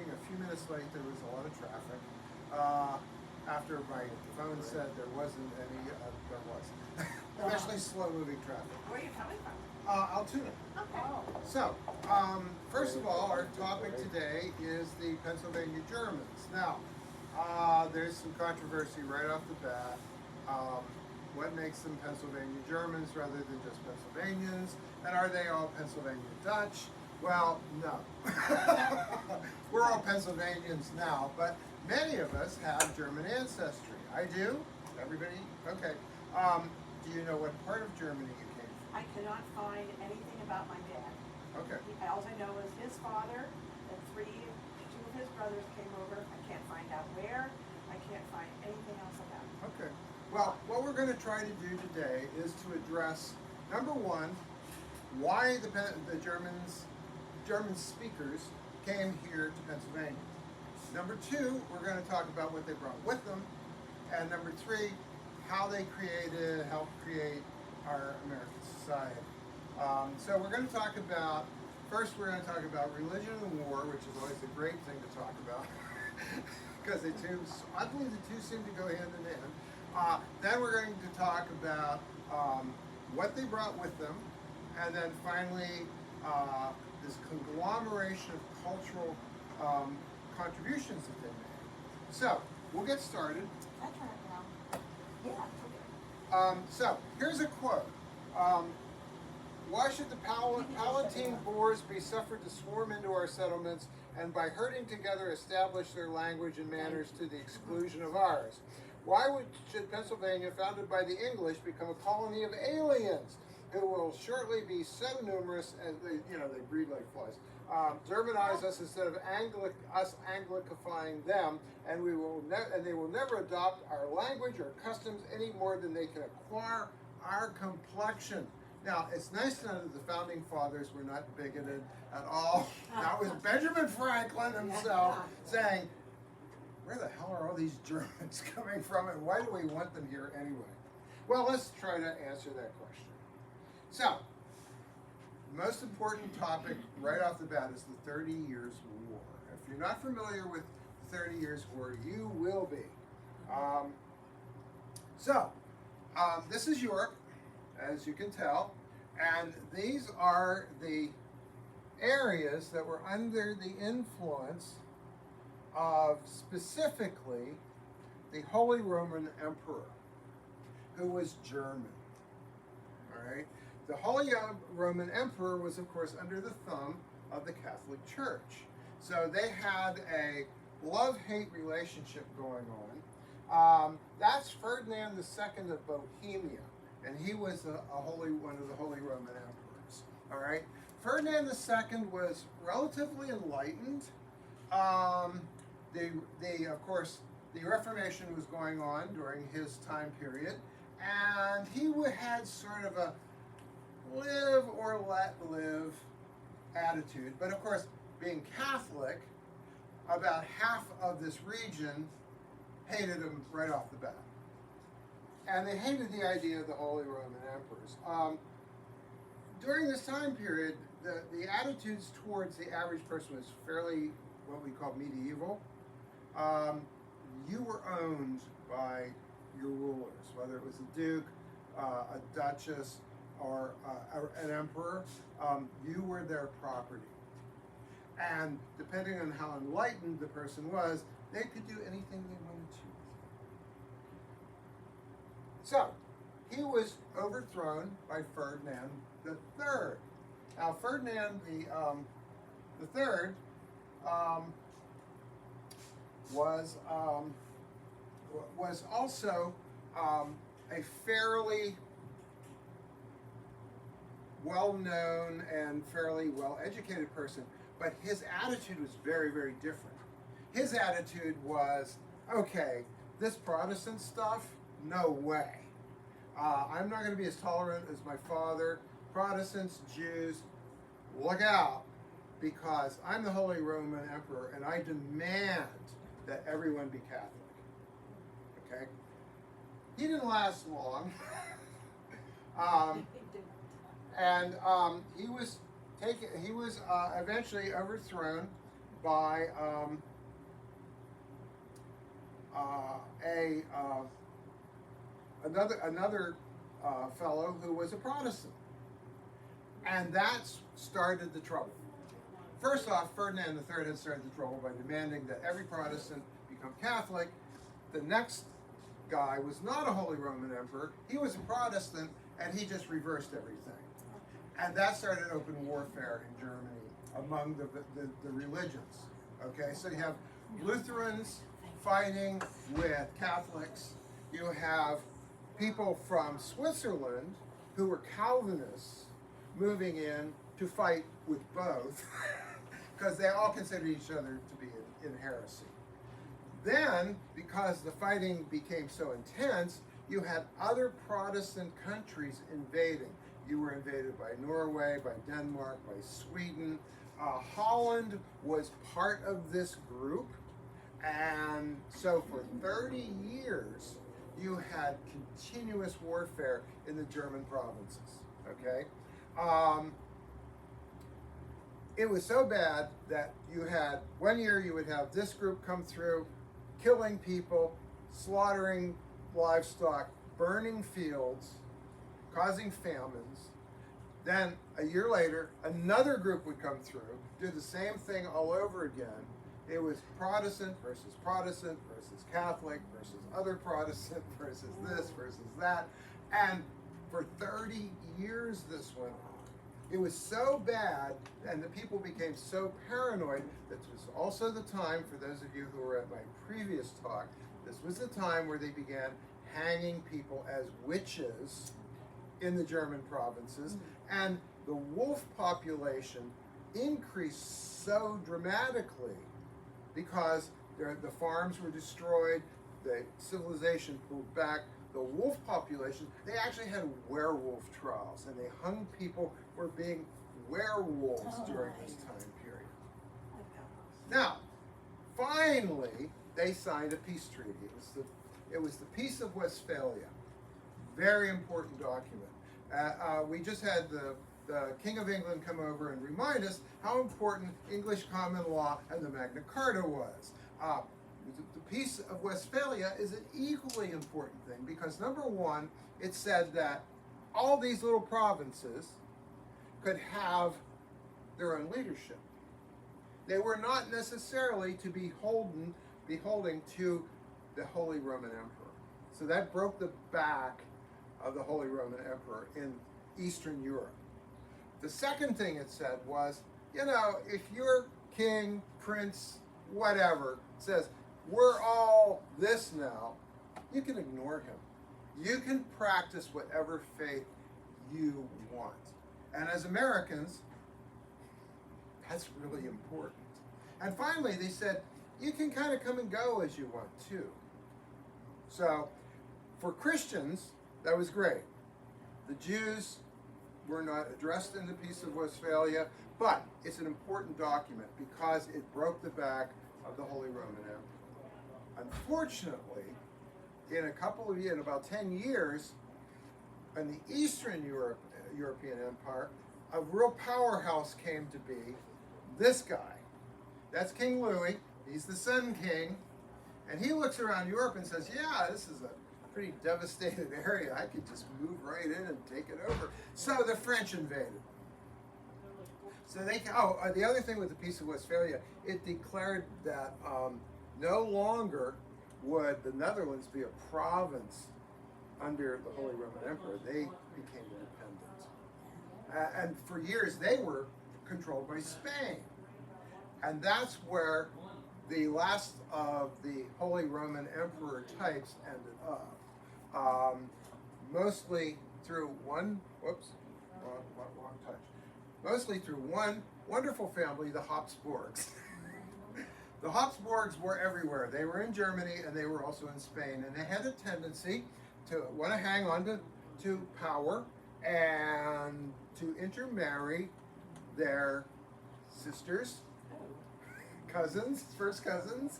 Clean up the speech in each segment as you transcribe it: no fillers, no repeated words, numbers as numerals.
running a few minutes late. There was a lot of traffic. After my phone said there wasn't any, there was. Especially slow-moving traffic. Where are you coming from? Altoona. Okay. So, first of all, our topic today is the Pennsylvania Germans. Now, there's some controversy right off the bat. What makes them Pennsylvania Germans rather than just Pennsylvanians? And are they all Pennsylvania Dutch? Well, no. We're all Pennsylvanians now, but many of us have German ancestry. I do. Everybody? Okay. Do you know what part of Germany you came from? I cannot find anything about my dad. Okay. All I know is his father and two of his brothers came over. I can't find out where. I can't find anything else about him. Okay. Well, what we're going to try to do today is to address, number one, why the German speakers came here to Pennsylvania. Number two, we're going to talk about what they brought with them. And number three, how they helped create our American society. So we're going to talk about, first we're going to talk about religion and war, which is always a great thing to talk about. Because I believe the two seem to go hand in hand. Then we're going to talk about what they brought with them, and then finally this conglomeration of cultural contributions that they made. So we'll get started. That's right now. Yeah. So here's a quote. Why should the Palatine Boers be suffered to swarm into our settlements and by herding together establish their language and manners to the exclusion of ours? Why should Pennsylvania, founded by the English, become a colony of aliens who will shortly be so numerous as they breed like flies, Germanize us instead of us Anglicifying them, and they will never adopt our language or customs any more than they can acquire our complexion. Now, it's nice to know that the founding fathers were not bigoted at all. That was Benjamin Franklin himself saying, where the hell are all these Germans coming from, and why do we want them here anyway? Well, let's try to answer that question. So, the most important topic right off the bat is the 30 Years' War. If you're not familiar with the 30 Years' War, you will be. This is Europe, as you can tell, and these are the areas that were under the influence of specifically the Holy Roman Emperor, who was German. All right? The Holy Roman Emperor was, of course, under the thumb of the Catholic Church. So they had a love-hate relationship going on. That's Ferdinand II of Bohemia, and he was one of the Holy Roman Emperors. All right? Ferdinand II was relatively enlightened. Of course, the Reformation was going on during his time period, and he had sort of a live or let live attitude. But of course, being Catholic, about half of this region hated him right off the bat. And they hated the idea of the Holy Roman Emperors. During this time period, the attitudes towards the average person was fairly what we call medieval. You were owned by your rulers, whether it was a duke, a duchess, or an emperor. You were their property. And depending on how enlightened the person was, they could do anything they wanted to. So, he was overthrown by Ferdinand III. Now, Ferdinand the Third was also a fairly well-known and fairly well-educated person, but his attitude was very, very different. His attitude was, okay, this Protestant stuff, no way. I'm not going to be as tolerant as my father. Protestants, Jews, look out, because I'm the Holy Roman Emperor and I demand that everyone be Catholic. Okay? He didn't last long. And he was eventually overthrown by another fellow who was a Protestant, and that started the trouble. First off, Ferdinand III had started the trouble by demanding that every Protestant become Catholic. The next guy was not a Holy Roman Emperor. He was a Protestant, and he just reversed everything. And that started open warfare in Germany among the religions. Okay, so you have Lutherans fighting with Catholics. You have people from Switzerland who were Calvinists moving in to fight with both because they all considered each other to be in heresy. Then, because the fighting became so intense, you had other Protestant countries invading. You were invaded by Norway, by Denmark, by Sweden. Holland was part of this group. And so for 30 years, you had continuous warfare in the German provinces, okay? It was so bad that you had, one year you would have this group come through, killing people, slaughtering livestock, burning fields, causing famines. Then a year later, another group would come through, do the same thing all over again. It was Protestant versus Catholic versus other Protestant versus this versus that. And for 30 years this went on. It was so bad, and the people became so paranoid, that this was also the time, for those of you who were at my previous talk, this was the time where they began hanging people as witches in the German provinces, and the wolf population increased so dramatically because the farms were destroyed, the civilization pulled back, the wolf population, they actually had werewolf trials, and they hung people for being werewolves during this time period. Now, finally, they signed a peace treaty. It was the Peace of Westphalia. Very important document. We just had the King of England come over and remind us how important English common law and the Magna Carta was. The Peace of Westphalia is an equally important thing because, number one, it said that all these little provinces could have their own leadership. They were not necessarily to be beholding to the Holy Roman Emperor. So that broke the back of the Holy Roman Emperor in Eastern Europe. The second thing it said was, you know, if your king, prince, whatever, says, we're all this now, you can ignore him. You can practice whatever faith you want. And as Americans, that's really important. And finally, they said, you can kind of come and go as you want too. So, for Christians, that was great. The Jews were not addressed in the Peace of Westphalia, but it's an important document because it broke the back of the Holy Roman Empire. Unfortunately, in about 10 years, in the Eastern European Empire, a real powerhouse came to be this guy. That's King Louis. He's the Sun King. And he looks around Europe and says, yeah, this is a pretty devastated area. I could just move right in and take it over. So the French invaded. So the other thing with the Peace of Westphalia, it declared that no longer would the Netherlands be a province under the Holy Roman Emperor. They became independent. And for years, they were controlled by Spain. And that's where the last of the Holy Roman Emperor types ended up. Mostly through one wonderful family, the Habsburgs. The Habsburgs were everywhere. They were in Germany and they were also in Spain, and they had a tendency to want to hang on to power and to intermarry their sisters, cousins, first cousins,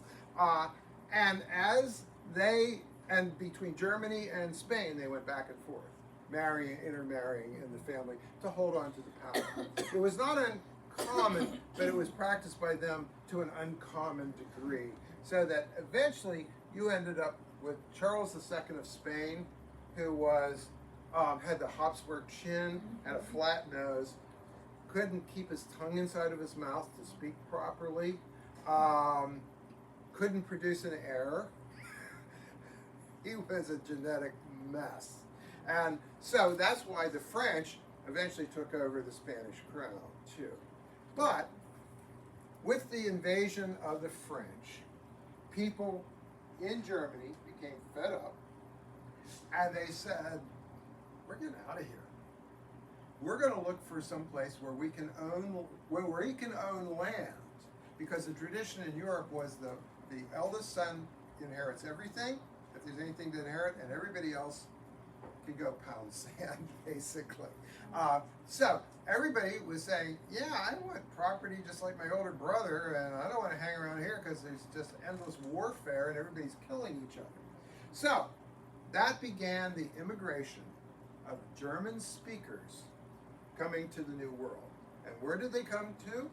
and between Germany and Spain, they went back and forth, intermarrying in the family to hold on to the power. It was not common, but it was practiced by them to an uncommon degree. So that eventually you ended up with Charles II of Spain, who was had the Habsburg chin and a flat nose, couldn't keep his tongue inside of his mouth to speak properly, couldn't produce an error. He was a genetic mess. And so that's why the French eventually took over the Spanish crown too. But with the invasion of the French, people in Germany became fed up, and they said, we're getting out of here. We're going to look for some place where we can own land, because the tradition in Europe was the eldest son inherits everything, if there's anything to inherit, and everybody else can go pound sand, basically. So everybody was saying, yeah, I want property just like my older brother, and I don't want to hang around here because there's just endless warfare and everybody's killing each other. So that began the immigration of German speakers coming to the New World. And where did they come to?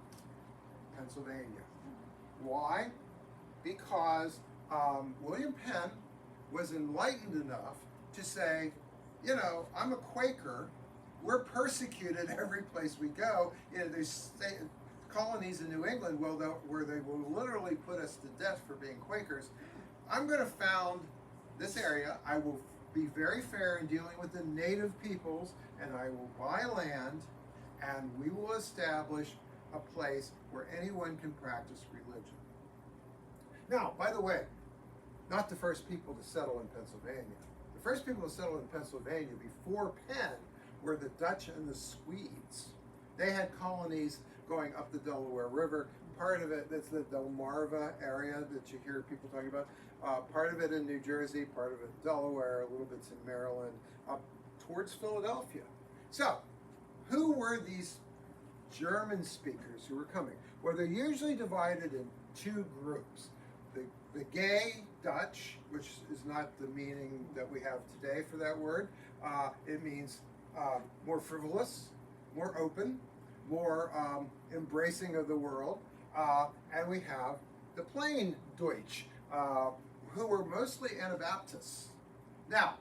Pennsylvania. Why? Because William Penn was enlightened enough to say, you know, I'm a Quaker. We're persecuted every place we go. You know, there's colonies in New England where they will literally put us to death for being Quakers. I'm going to found this area. I will be very fair in dealing with the native peoples, and I will buy land, and we will establish a place where anyone can practice religion. Now, by the way, not the first people to settle in Pennsylvania. The first people to settle in Pennsylvania before Penn were the Dutch and the Swedes. They had colonies going up the Delaware River. Part of it, that's the Delmarva area that you hear people talking about. Part of it in New Jersey, part of it in Delaware, a little bits in Maryland, up towards Philadelphia. So, who were these German speakers who were coming? Well, they're usually divided in two groups. The gay Dutch, which is not the meaning that we have today for that word. It means more frivolous, more open, more embracing of the world. And we have the plain Deutsch, who were mostly Anabaptists. Now,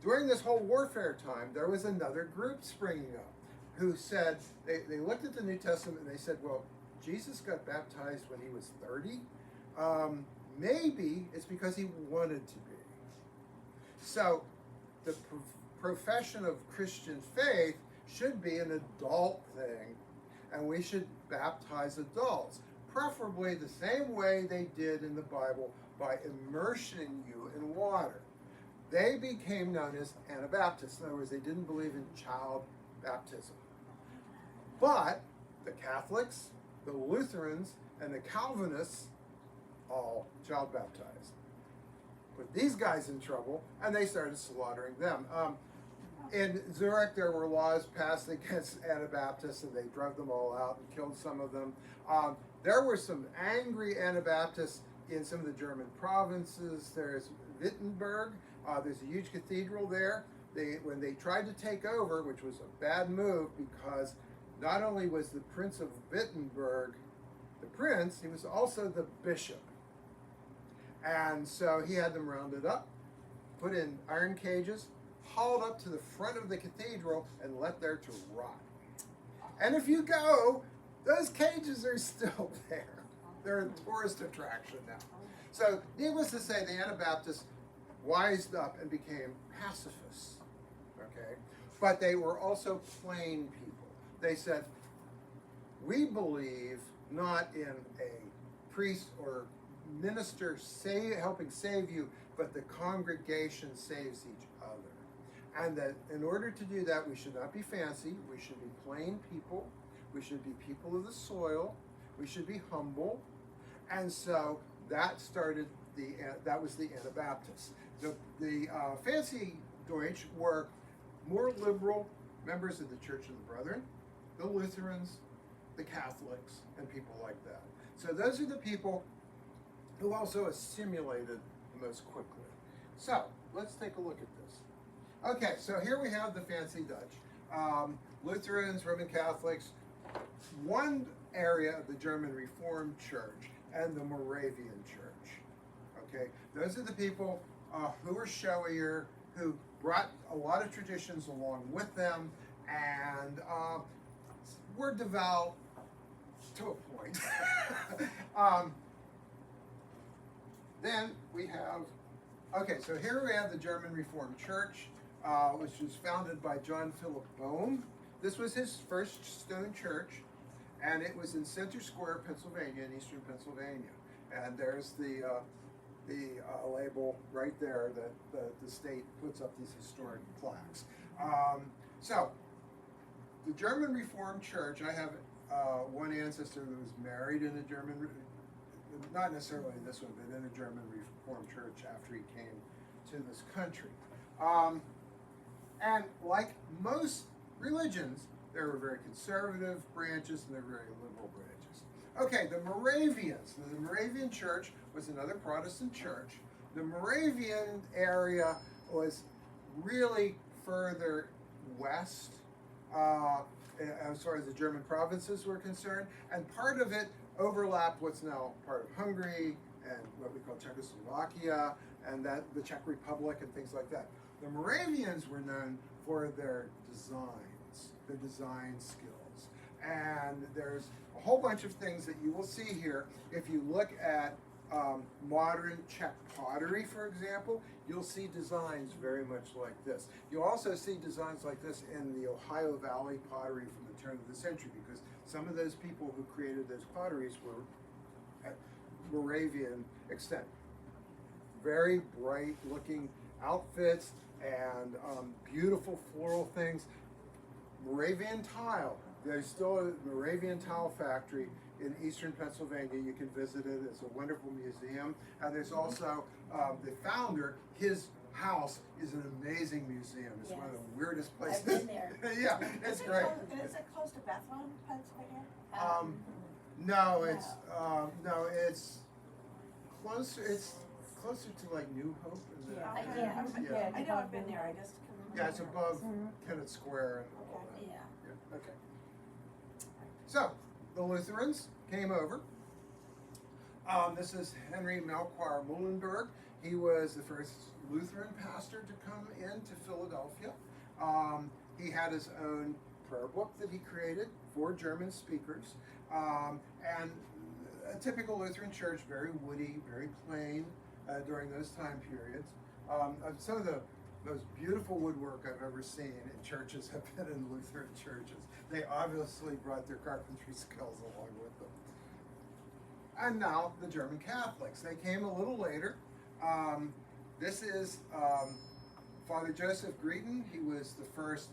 during this whole warfare time, there was another group springing up who said, they looked at the New Testament and they said, well, Jesus got baptized when he was 30. Maybe it's because he wanted to be. So the profession of Christian faith should be an adult thing, and we should baptize adults, preferably the same way they did in the Bible, by immersing you in water. They became known as Anabaptists. In other words, they didn't believe in child baptism. But the Catholics, the Lutherans, and the Calvinists all child baptized. Put these guys in trouble, and they started slaughtering them. In Zurich, there were laws passed against Anabaptists, and they drove them all out and killed some of them. There were some angry Anabaptists in some of the German provinces. There's Wittenberg. There's a huge cathedral there. When they tried to take over, which was a bad move, because not only was the Prince of Wittenberg the prince, he was also the bishop. And so he had them rounded up, put in iron cages, hauled up to the front of the cathedral, and left there to rot. And if you go, those cages are still there. They're a tourist attraction now. So needless to say, the Anabaptists wised up and became pacifists. Okay? But they were also plain people. They said, we believe not in a priest or minister helping save you, but the congregation saves each other. And that in order to do that, we should not be fancy. We should be plain people. We should be people of the soil. We should be humble. And so that that was the Anabaptists. The fancy Deutsch were more liberal members of the Church of the Brethren, the Lutherans, the Catholics, and people like that. So those are the people who also assimilated the most quickly. So let's take a look at this. Okay, so here we have the fancy Dutch. Lutherans, Roman Catholics, one area of the German Reformed Church and the Moravian Church. Okay, those are the people who are showier, who brought a lot of traditions along with them, and were devout to a point. Then we have, okay, so here we have the German Reformed Church, which was founded by John Philip Bohm. This was his first stone church, and it was in Center Square, Pennsylvania, in eastern Pennsylvania. And there's the label right there that the state puts up these historic plaques. So, the German Reformed Church, I have one ancestor who was married in a German, not necessarily this one, but in a German Reformed Church after he came to this country. And like most religions, there were very conservative branches and there were very liberal branches. Okay, the Moravians. The Moravian Church was another Protestant church. The Moravian area was really further west as far as the German provinces were concerned, and part of it overlapped what's now part of Hungary and what we call Czechoslovakia and the Czech Republic and things like that. The Moravians were known for their designs, their design skills. And there's a whole bunch of things that you will see here. If you look at modern Czech pottery, for example, you'll see designs very much like this. You'll also see designs like this in the Ohio Valley pottery from the turn of the century, because some of those people who created those potteries were at Moravian extent. Very bright looking outfits and beautiful floral things. Moravian tile. There's still a Moravian tile factory in eastern Pennsylvania. You can visit it. It's a wonderful museum. And there's also the founder, his house is an amazing museum. It's one of the weirdest places. I've been there. Yeah, it's great. Is it close to Bethlehem, Pennsylvania? No, it's closer. It's closer to like New Hope. Isn't it? Yeah. Okay. I know I've been there, I just couldn't remember. Yeah, it's above Kennett Square and all that. Yeah. Yeah, okay. So, the Lutherans came over. This is Henry Melchior Muhlenberg. He was the first Lutheran pastor to come into Philadelphia. He had his own prayer book that he created for German speakers. And a typical Lutheran church, very woody, very plain during those time periods. Some of the most beautiful woodwork I've ever seen in churches have been in Lutheran churches. They obviously brought their carpentry skills along with them. And now the German Catholics. They came a little later. This is Father Joseph Greeton. He was the first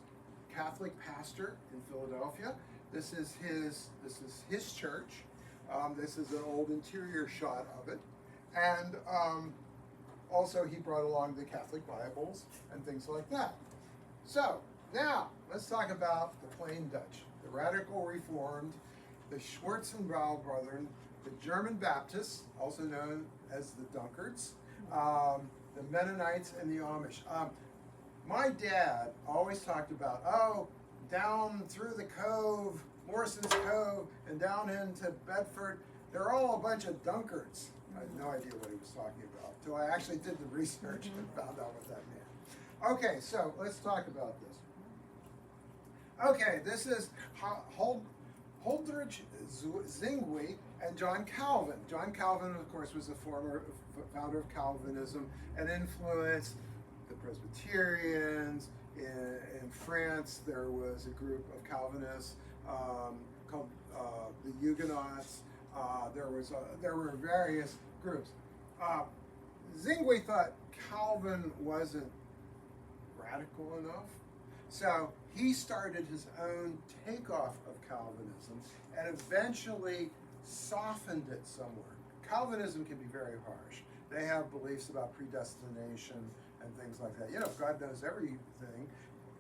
Catholic pastor in Philadelphia. This is his church. This is an old interior shot of it. And also he brought along the Catholic Bibles and things like that. So now let's talk about the plain Dutch, the Radical Reformed, the Schwarzenbrouw Brethren, the German Baptists, also known as the Dunkards, the Mennonites, and the Amish. My dad always talked about, down through the cove, Morrison's Cove, and down into Bedford, they're all a bunch of Dunkards. I had no idea what he was talking about until I actually did the research and found out what that meant. Okay, so let's talk about this. Okay, this is Huldrych Zwingli and John Calvin. John Calvin, of course, was the former founder of Calvinism and influenced the Presbyterians. In France, there was a group of Calvinists called the Huguenots. There were various groups. Zwingli thought Calvin wasn't radical enough, so he started his own takeoff of Calvinism and eventually softened it somewhat. Calvinism can be very harsh. They have beliefs about predestination and things like that. You know, God knows everything.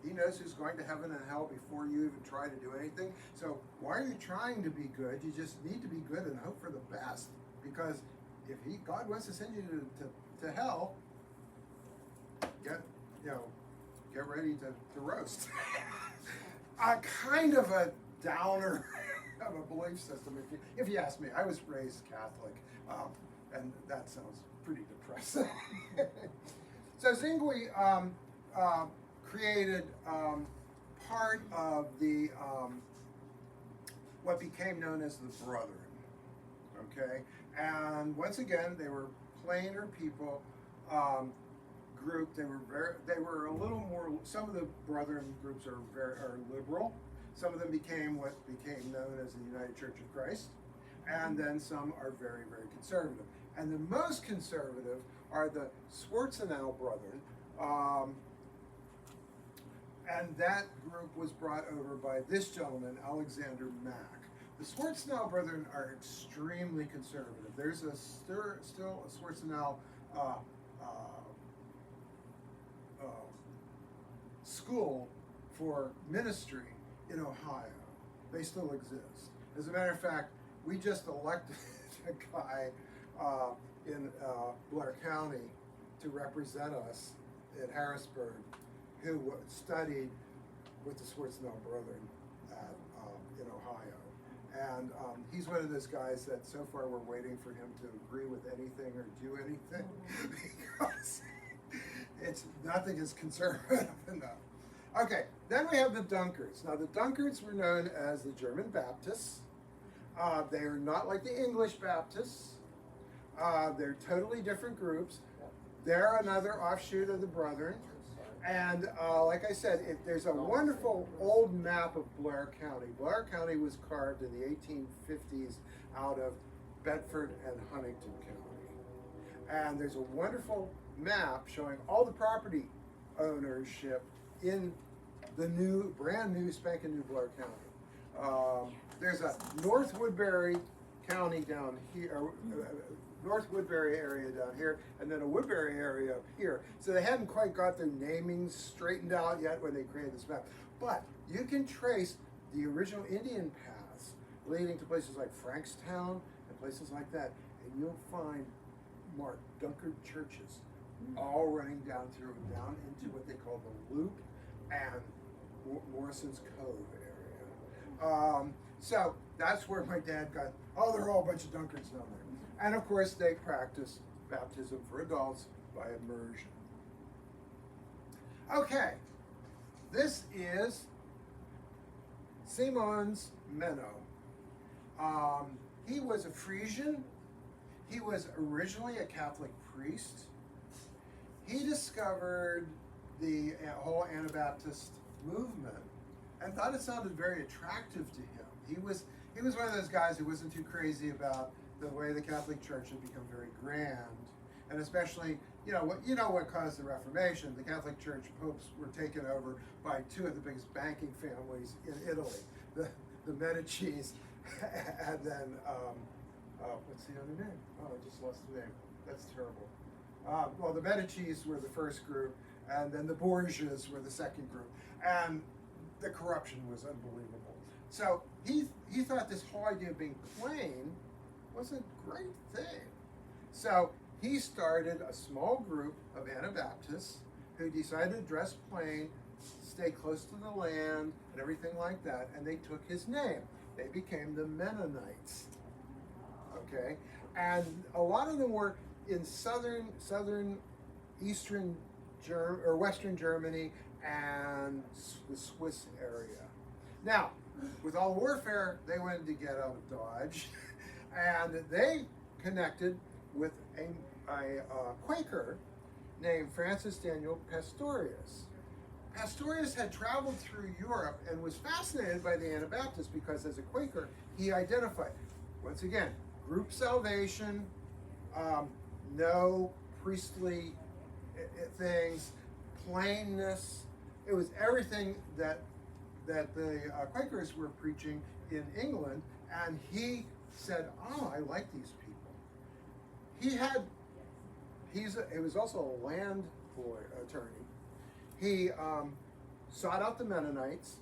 He knows who's going to heaven and hell before you even try to do anything. So why are you trying to be good? You just need to be good and hope for the best. Because if God wants to send you to hell, get ready to roast. Kind of a downer of a belief system. If you ask me, I was raised Catholic, and that sounds pretty depressing. So Zwingli created part of the what became known as the Brethren. Okay, and once again, they were plainer people. Group. They were a little more. Some of the Brethren groups are liberal. Some of them became what became known as the United Church of Christ, and then some are very, very conservative. And the most conservative are the Schwarzenau Brethren, and that group was brought over by this gentleman, Alexander Mack. The Schwarzenau Brethren are extremely conservative. There's still a Schwarzenau school for ministry in Ohio. They still exist. As a matter of fact, we just elected a guy in Blair County to represent us at Harrisburg, who studied with the Schwarzenau Brethren in Ohio. And he's one of those guys that so far we're waiting for him to agree with anything or do anything because nothing is conservative enough. Okay, then we have the Dunkards. Now the Dunkards were known as the German Baptists. They are not like the English Baptists. They're totally different groups. They're another offshoot of the Brethren. And like I said, there's a wonderful old map of Blair County. Blair County was carved in the 1850s out of Bedford and Huntington County. And there's a wonderful map showing all the property ownership in the brand new spanking new Blair County. There's a North Woodbury County down here, North Woodbury area down here, and then a Woodbury area up here. So they hadn't quite got their namings straightened out yet when they created this map. But you can trace the original Indian paths leading to places like Frankstown and places like that, and you'll find marked Dunkard churches all running down into what they call the Loop and Morrison's Cove area. So that's where my dad got, they're all a bunch of Dunkards down there. And of course they practice baptism for adults by immersion. Okay, this is Simons Menno. He was a Frisian. He was originally a Catholic priest. He discovered the whole Anabaptist movement and thought it sounded very attractive to him. He was one of those guys who wasn't too crazy about the way the Catholic Church had become very grand, and especially what caused the Reformation. The Catholic Church popes were taken over by two of the biggest banking families in Italy, the Medicis, and then what's the other name? Oh, I just lost the name. That's terrible. Well, the Medicis were the first group, and then the Borgias were the second group, and the corruption was unbelievable. So he thought this whole idea of being plain was a great thing. So he started a small group of Anabaptists who decided to dress plain, stay close to the land, and everything like that, and they took his name. They became the Mennonites. Okay, and a lot of them were in southern, eastern or western Germany and the Swiss area. Now, with all the warfare, they wanted to get out of Dodge, and they connected with a Quaker named Francis Daniel Pastorius. Pastorius had traveled through Europe and was fascinated by the Anabaptists because as a Quaker, he identified, once again, group salvation, no priestly things, plainness. It was everything that the Quakers were preaching in England, and he said, I like these people. He was also a land attorney. He sought out the Mennonites,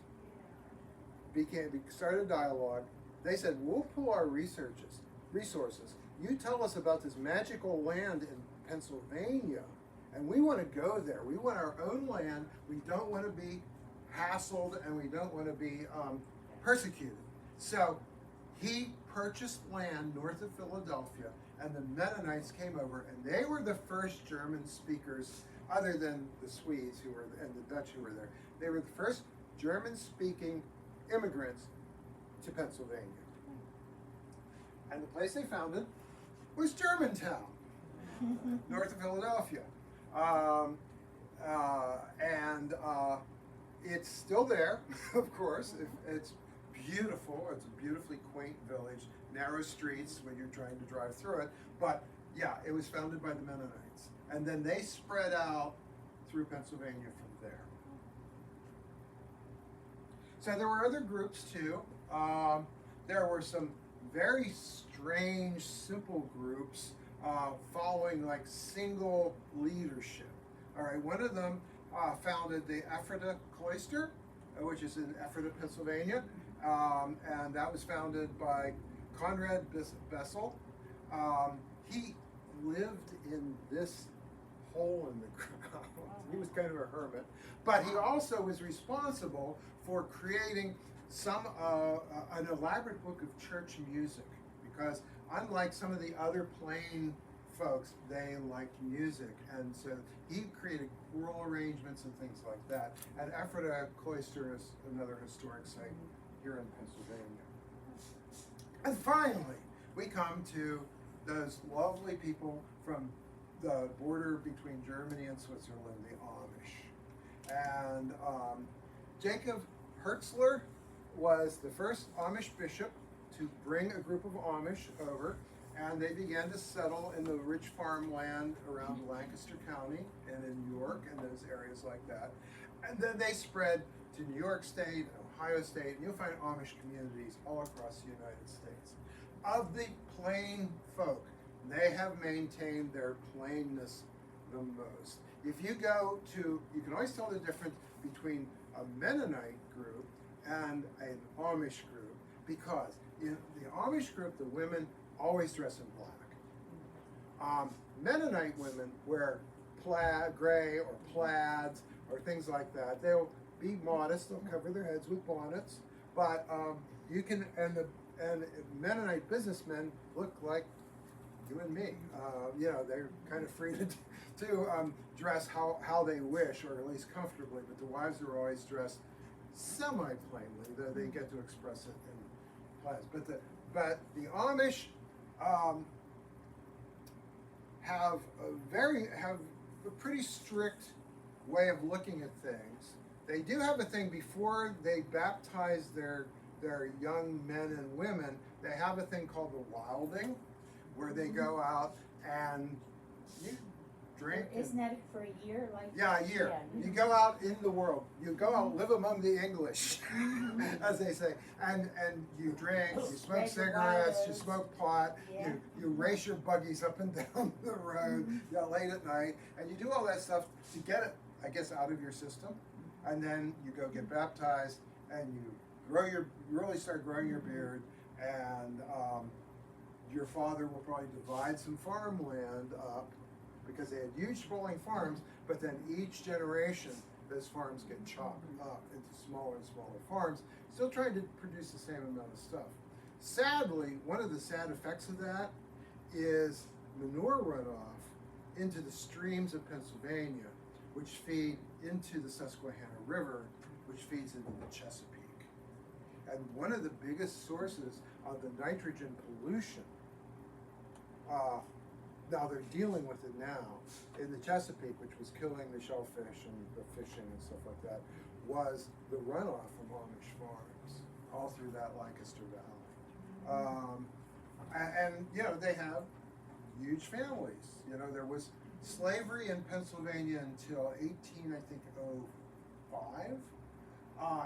started a dialogue. They said, we'll pull our resources. You tell us about this magical land in Pennsylvania, and we want to go there. We want our own land. We don't want to be hassled, and we don't want to be persecuted. So He purchased land north of Philadelphia, and the Mennonites came over, and they were the first German speakers, other than the Swedes who were and the Dutch who were there. They were the first German-speaking immigrants to Pennsylvania. And the place they founded was Germantown, north of Philadelphia. It's still there, of course. It's beautiful. It's a beautifully quaint village, narrow streets when you're trying to drive through it. But yeah, it was founded by the Mennonites. And then they spread out through Pennsylvania from there. So there were other groups too. There were some very strange, simple groups following like single leadership. All right, one of them founded the Ephrata Cloister, which is in Ephrata, Pennsylvania, and that was founded by Conrad Bessel. He lived in this hole in the ground. He was kind of a hermit, but he also was responsible for creating an elaborate book of church music, because unlike some of the other plain folks, they liked music, and so he created choral arrangements and things like that. And Ephrata Cloister is another historic site here in Pennsylvania. And finally, we come to those lovely people from the border between Germany and Switzerland, the Amish. And Jacob Hertzler was the first Amish bishop to bring a group of Amish over, and they began to settle in the rich farmland around Lancaster County and in New York and those areas like that. And then they spread to New York State, Ohio State, and you'll find Amish communities all across the United States. Of the plain folk, they have maintained their plainness the most. If you go to, you can always tell the difference between a Mennonite group and an Amish group, because in the Amish group, the women always dress in black. Mennonite women wear plaid, gray or plaids or things like that. They'll be modest, they'll cover their heads with bonnets, but you can, and Mennonite businessmen look like you and me. They're kind of free to dress how they wish, or at least comfortably, but the wives are always dressed semi-plainly, though they get to express it in plaids. But the Amish have a pretty strict way of looking at things. They do have a thing before they baptize their young men and women. They have a thing called the wilding, where they go out and you drink. Isn't that for a year? Yeah, a year. Yeah. You go out in the world. You go out, live among the English, as they say, and you drink, you smoke cigarettes, you smoke pot, Yeah. you race your buggies up and down the road late at night, and you do all that stuff to get it, I guess, out of your system, and then you go get baptized, and you really start growing your beard, and your father will probably divide some farmland up, because they had huge sprawling farms, but then each generation those farms get chopped up into smaller and smaller farms, still trying to produce the same amount of stuff. Sadly, one of the sad effects of that is manure runoff into the streams of Pennsylvania, which feed into the Susquehanna River, which feeds into the Chesapeake. And one of the biggest sources of the nitrogen pollution, now they're dealing with it now, in the Chesapeake, which was killing the shellfish and the fishing and stuff like that, was the runoff from Amish farms, all through that Lancaster Valley. They have huge families. There was slavery in Pennsylvania until 1805.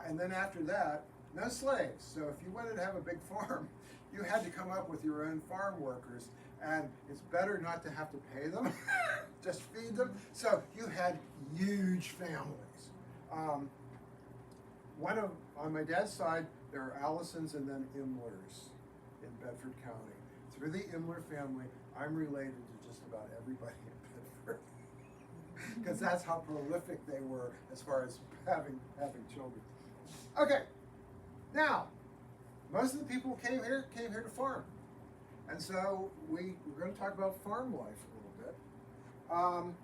And then after that, no slaves. So if you wanted to have a big farm, you had to come up with your own farm workers. And it's better not to have to pay them, just feed them. So you had huge families. On my dad's side, there are Allisons and then Imlers in Bedford County. Through the Imler family, I'm related to just about everybody in Bedford, because that's how prolific they were as far as having children. Okay, now most of the people came here to farm. And so we're going to talk about farm life a little bit.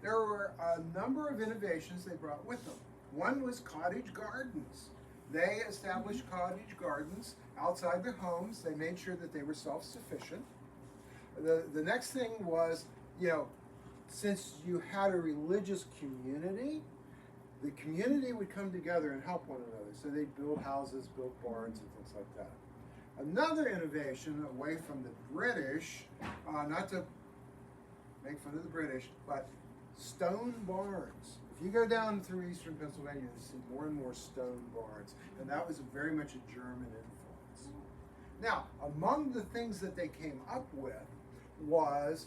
There were a number of innovations they brought with them. One was cottage gardens. They established cottage gardens outside their homes. They made sure that they were self-sufficient. The next thing was, since you had a religious community, the community would come together and help one another. So they'd build houses, build barns, and things like that. Another innovation away from the British, not to make fun of the British, but stone barns. If you go down through eastern Pennsylvania, you see more and more stone barns, and that was very much a German influence. Now, among the things that they came up with was,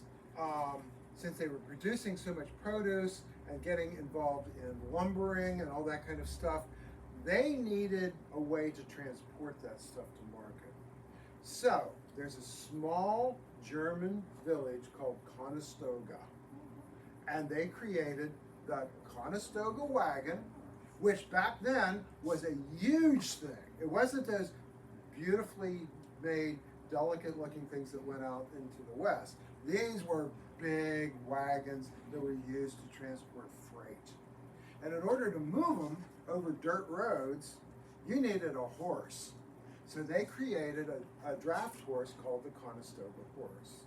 since they were producing so much produce and getting involved in lumbering and all that kind of stuff, they needed a way to transport that stuff to market. So, there's a small German village called Conestoga, and they created the Conestoga wagon, which back then was a huge thing. It wasn't those beautifully made, delicate looking things that went out into the West. These were big wagons that were used to transport freight. And in order to move them over dirt roads, you needed a horse. So they created a draft horse called the Conestoga horse.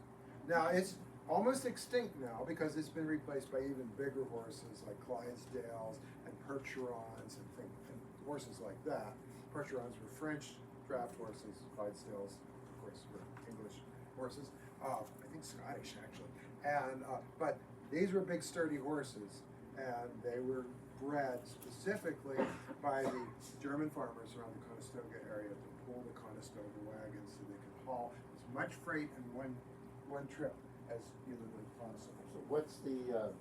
Now it's almost extinct now because it's been replaced by even bigger horses like Clydesdales and Percherons and horses like that. Percherons were French draft horses. Clydesdales, of course, were English horses. I think Scottish actually. And but these were big sturdy horses, and they were bred specifically by the German farmers around the Conestoga area to pull the Conestoga wagons so they could haul as much freight in one trip as either the Conestoga. So what's the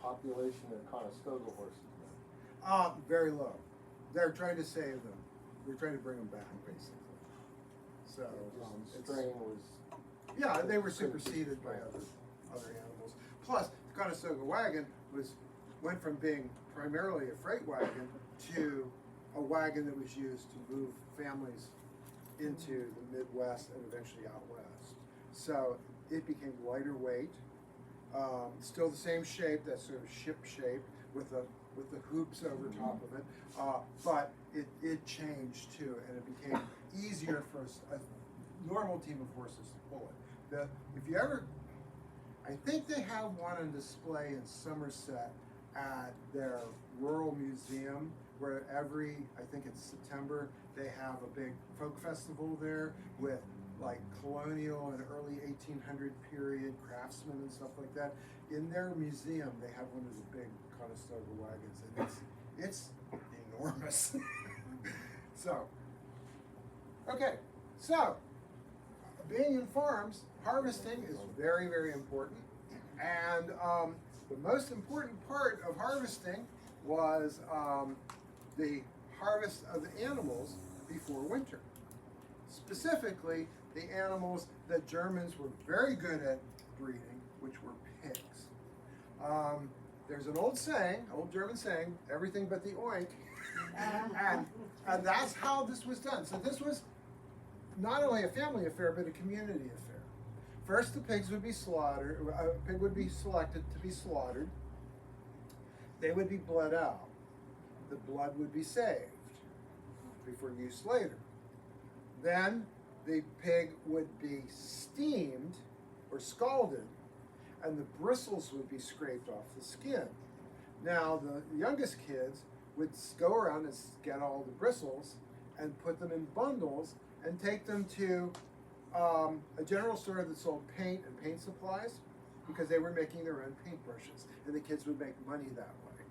population of Conestoga horses now? Very low. They're trying to save them. They're trying to bring them back, basically. So The strain was. Yeah, they were superseded by other animals. Plus, the Conestoga wagon went from being primarily a freight wagon to a wagon that was used to move families into the Midwest and eventually out west. So it became lighter weight, still the same shape, that sort of ship shape with the hoops over top of it, but it changed too, and it became easier for a normal team of horses to pull it. I think they have one on display in Somerset at their rural museum, where I think it's September, they have a big folk festival there with like colonial and early 1800 period craftsmen and stuff like that. In their museum, they have one of the big Conestoga wagons, and it's enormous. So, being in farms, harvesting is very, very important. And the most important part of harvesting was the harvest of the animals before winter. Specifically, the animals that Germans were very good at breeding, which were pigs. There's an old German saying, everything but the oink. and that's how this was done. So this was not only a family affair, but a community affair. First, the pigs would be slaughtered. A pig would be selected to be slaughtered. They would be bled out. The blood would be saved before use later. Then the pig would be steamed or scalded, and the bristles would be scraped off the skin. Now, the youngest kids would go around and get all the bristles and put them in bundles and take them to a general store that sold paint and paint supplies, because they were making their own paintbrushes, and the kids would make money that way.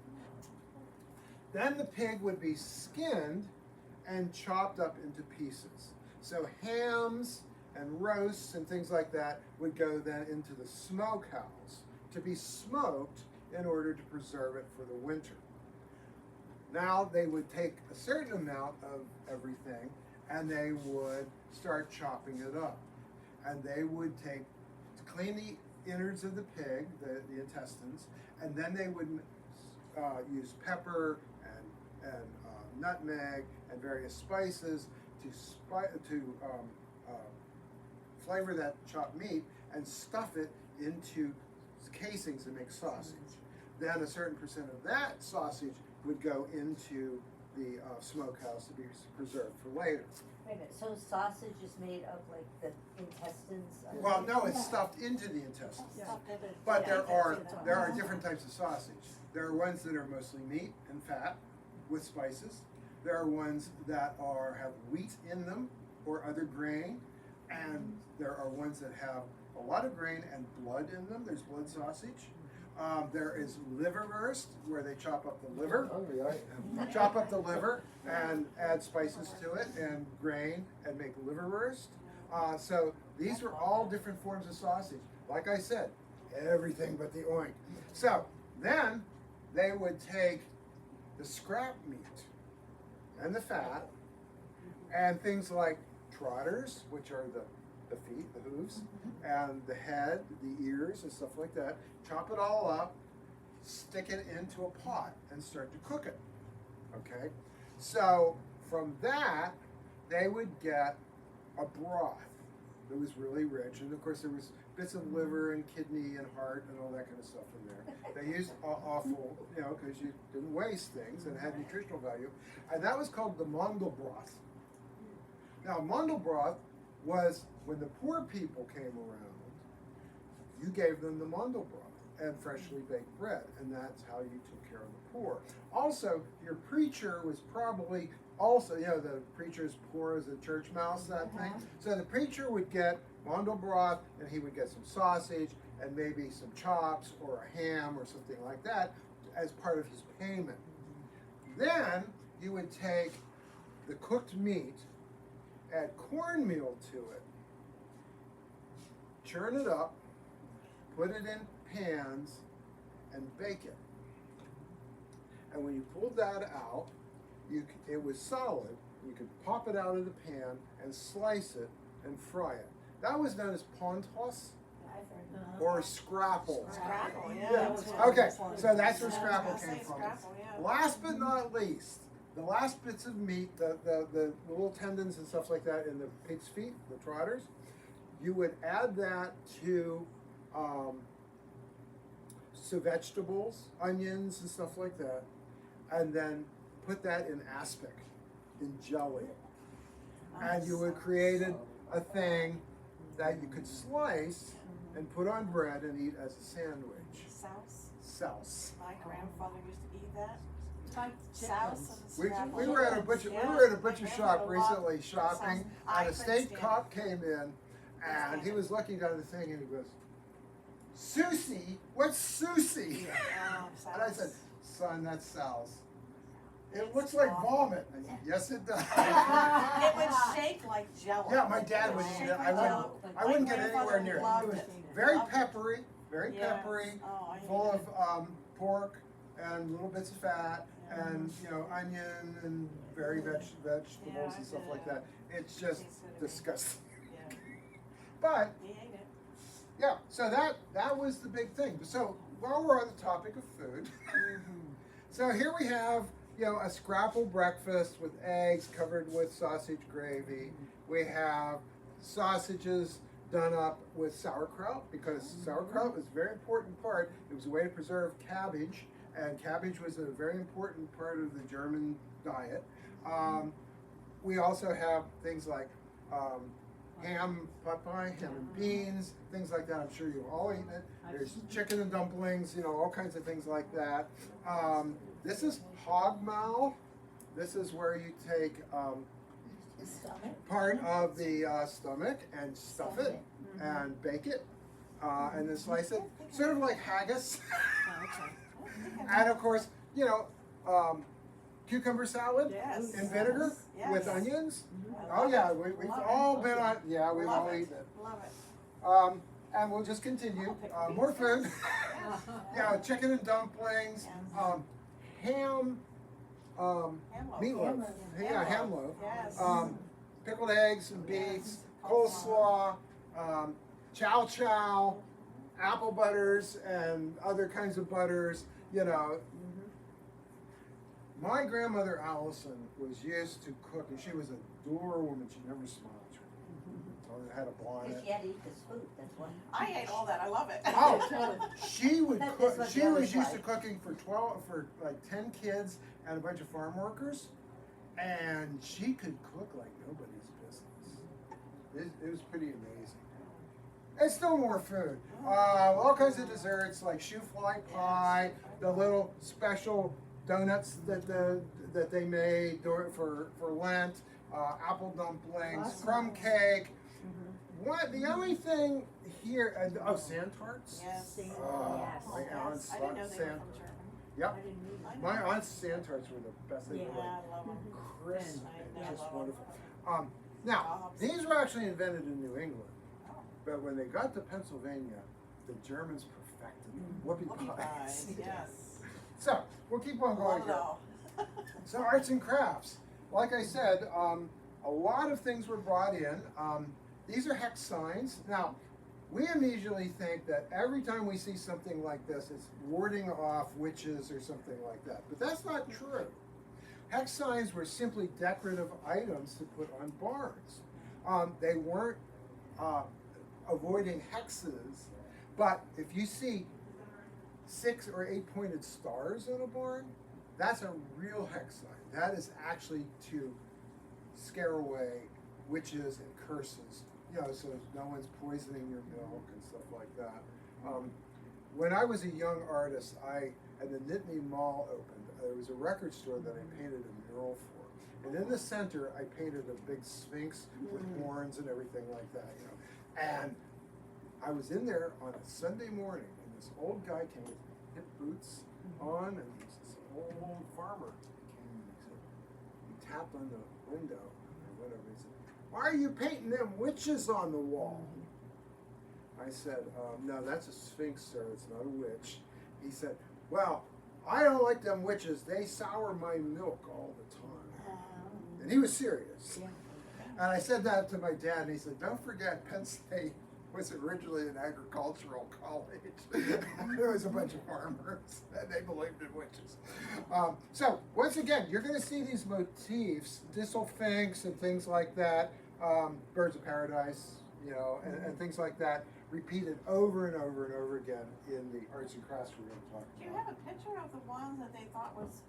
Then the pig would be skinned and chopped up into pieces. So hams and roasts and things like that would go then into the smokehouse to be smoked in order to preserve it for the winter. Now they would take a certain amount of everything and they would start chopping it up. And they would clean the innards of the pig, the intestines, and then they would use pepper and nutmeg and various spices flavor that chopped meat and stuff it into casings and make sausage. Then a certain percent of that sausage would go into the smokehouse to be preserved for later. Wait a minute, so sausage is made of like the intestines? Of Well, no, it's stuffed into the intestines. Stuff that it- But yeah, there are different types of sausage. There are ones that are mostly meat and fat with spices. There are ones that have wheat in them or other grain, and there are ones that have a lot of grain and blood in them. There's blood sausage. There is liverwurst, where they chop up the liver. Hungry, I am. Chop up the liver and add spices to it and grain and make liverwurst. So these are all different forms of sausage. Like I said, everything but the oink. So then they would take the scrap meat and the fat and things like trotters, which are the feet, the hooves, and the head, the ears, and stuff like that. Chop it all up, stick it into a pot, and start to cook it. Okay? So from that, they would get a broth that was really rich. And of course, there was bits of liver and kidney and heart and all that kind of stuff in there. They used awful, because you didn't waste things and it had nutritional value. And that was called the Mandelbrot. Now, Mandelbrot was when the poor people came around, you gave them the Mandelbrot and freshly baked bread, and that's how you took care of the poor. Also, your preacher was probably also, the preacher is poor as a church mouse, that thing. So the preacher would get Mandelbrot, and he would get some sausage and maybe some chops or a ham or something like that as part of his payment. Then you would take the cooked meat, add cornmeal to it, churn it up, put it in pans, and bake it. And when you pulled that out, it was solid. You could pop it out of the pan and slice it and fry it. That was known as pontos or scrapple. Scrapple, yeah. Yeah. Okay, so that's where scrapple I was gonna came say from. scrapple, yeah. Last but not least, the last bits of meat, the little tendons and stuff like that in the pig's feet, the trotters, you would add that to vegetables, onions and stuff like that, and then put that in aspic, in jelly. And you would create a thing that you could slice and put on bread and eat as a sandwich. Souse. My grandfather used to eat that. Souse. Souse and We scrapple. were at a butcher. Yeah. We were at a butcher My shop grandmother loved recently shopping, souse. I and a couldn't state stand cop came in, and he was looking down the thing, and he goes, "Susie, what's Susie?" Oh, And I said, souse. "Son, that's souse. It looks like vomit." And he said, "Yes, it does." It would shake like jello. Yeah, my dad would eat it. I wouldn't get anywhere near it. It was very peppery, very Yes. peppery, Oh, I full hated of pork and little bits of fat and onion and very vegetables Yeah, and stuff I like did. that. It's just Tasted it. disgusting. Yeah. But He ate it. yeah, so that was the big thing. So while we're on the topic of food, so here we have a scrapple breakfast with eggs covered with sausage gravy. We have sausages done up with sauerkraut, because sauerkraut was a very important part. It was a way to preserve cabbage, and cabbage was a very important part of the German diet. We also have things like ham pot pie, ham and beans, things like that. I'm sure you've all eaten it. There's chicken and dumplings, all kinds of things like that. This is hogmaul. This is where you take part of the stomach and stuff it and bake it and then slice it, sort of like haggis. And of course, cucumber salad Yes. in vinegar Yes. with onions. I Oh love yeah, it. we've Love all it. been on. Yeah, we've Love all it. eaten it. Love it. And we'll just continue. More food. Chicken and dumplings. Ham. Ham Meatloaf. loaf. Yeah, ham loaf. Yes. Pickled eggs and beets. Coleslaw. Chow chow. Apple butters and other kinds of butters. My grandmother Allison was used to cook, and she was a adore a woman. She never smiled. She had a blonde. Because she had to eat this food, that's why. I ate all that, I love it. Oh, she would That cook. is what She the was others used to like. cooking for 10 kids and a bunch of farm workers, and she could cook like nobody's business. It was pretty amazing. And still more food. All kinds of desserts like shoe fly pie, the little special donuts that they made for Lent, apple dumplings, Awesome. crumb cake. The only thing here, sand tarts. Yes. Sand, Oh, yes. my aunt's I didn't know they were sand. from Germany. Yep. I didn't either. I know. My aunt's sand tarts were the best thing Yeah. ever. Yeah, I love them. Crisp, I just love wonderful. them. Now, Bob's. these were actually invented in New England, Oh. but when they got to Pennsylvania, the Germans perfected them. Whoopie Whoopie pies. pies, yes. So, we'll keep on Love going it here. all. So, arts and crafts. Like I said, a lot of things were brought in. These are hex signs. Now, we immediately think that every time we see something like this, it's warding off witches or something like that. But that's not true. Hex signs were simply decorative items to put on barns. They weren't avoiding hexes, but if you see 6 or 8 pointed stars on a barn, that's a real hex sign. That is actually to scare away witches and curses, so no one's poisoning your milk and stuff like that. When I was a young artist, and the Nittany Mall opened, there was a record store that I painted a mural for. And in the center, I painted a big sphinx with horns and everything like that, And I was in there on a Sunday morning, and this old guy came with hip boots on, and he's this old farmer. He tapped on the window, or whatever, he said, "Why are you painting them witches on the wall?" I said, "No, that's a sphinx, sir, it's not a witch." He said, "Well, I don't like them witches, they sour my milk all the time." And he was serious. Yeah. And I said that to my dad, and he said, "Don't forget, Penn State was originally an agricultural college." There was a bunch of farmers, and they believed in witches. So, once again, you're going to see these motifs, disselfinks and things like that, birds of paradise, and things like that, repeated over and over and over again in the arts and crafts we're going to talk Do you about. have a picture of the ones that they thought was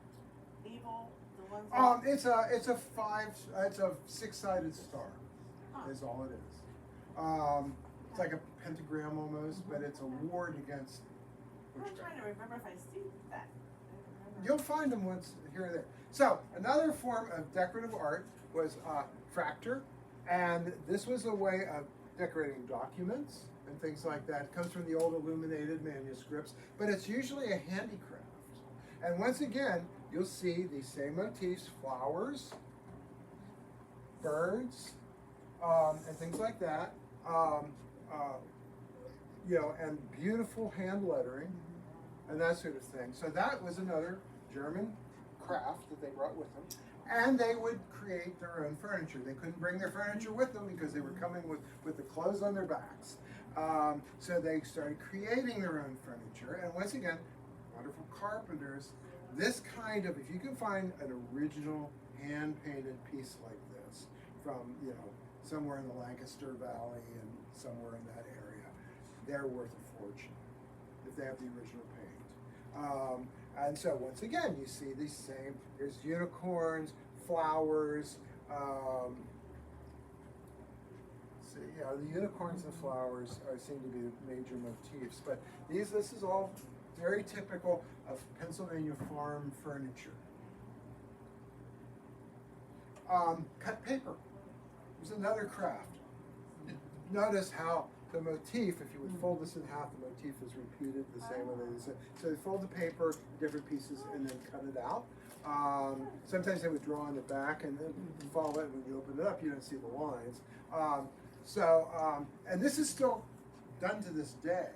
evil? The ones It's a 6-sided star, is all it is. It's like a pentagram almost, but it's a ward against I'm witchcraft. trying to remember if I see that. You'll find them once here and there. So another form of decorative art was fracture, and this was a way of decorating documents and things like that. It comes from the old illuminated manuscripts, but it's usually a handicraft. And once again, you'll see these same motifs: flowers, birds, and things like that. And beautiful hand lettering and that sort of thing. So that was another German craft that they brought with them. And they would create their own furniture. They couldn't bring their furniture with them because they were coming with the clothes on their backs. So they started creating their own furniture. And once again, wonderful carpenters. This kind of, if you can find an original hand-painted piece like this from, somewhere in the Lancaster Valley and somewhere in that area, they're worth a fortune if they have the original paint. And so once again, you see these same, there's unicorns, flowers, the unicorns and flowers seem to be the major motifs, but this is all very typical of Pennsylvania farm furniture. Cut paper was another craft. Notice how the motif, if you would fold this in half, the motif is repeated the same way. So they fold the paper, different pieces, and then cut it out. Sometimes they would draw on the back and then follow it. When you open it up, you don't see the lines. And this is still done to this day.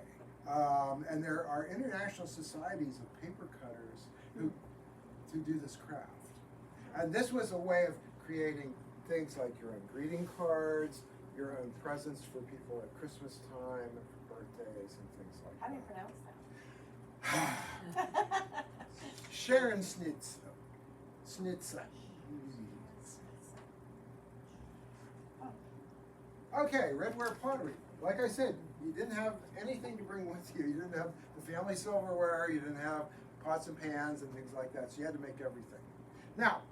And there are international societies of paper cutters who do this craft. And this was a way of creating things like your own greeting cards, your own presents for people at Christmas time, and for birthdays, and things like How do you that. pronounce that? Sharon Schnitzer. Schnitzer. Okay, redware pottery. Like I said, you didn't have anything to bring with you. You didn't have the family silverware, you didn't have pots and pans and things like that, so you had to make everything. Now,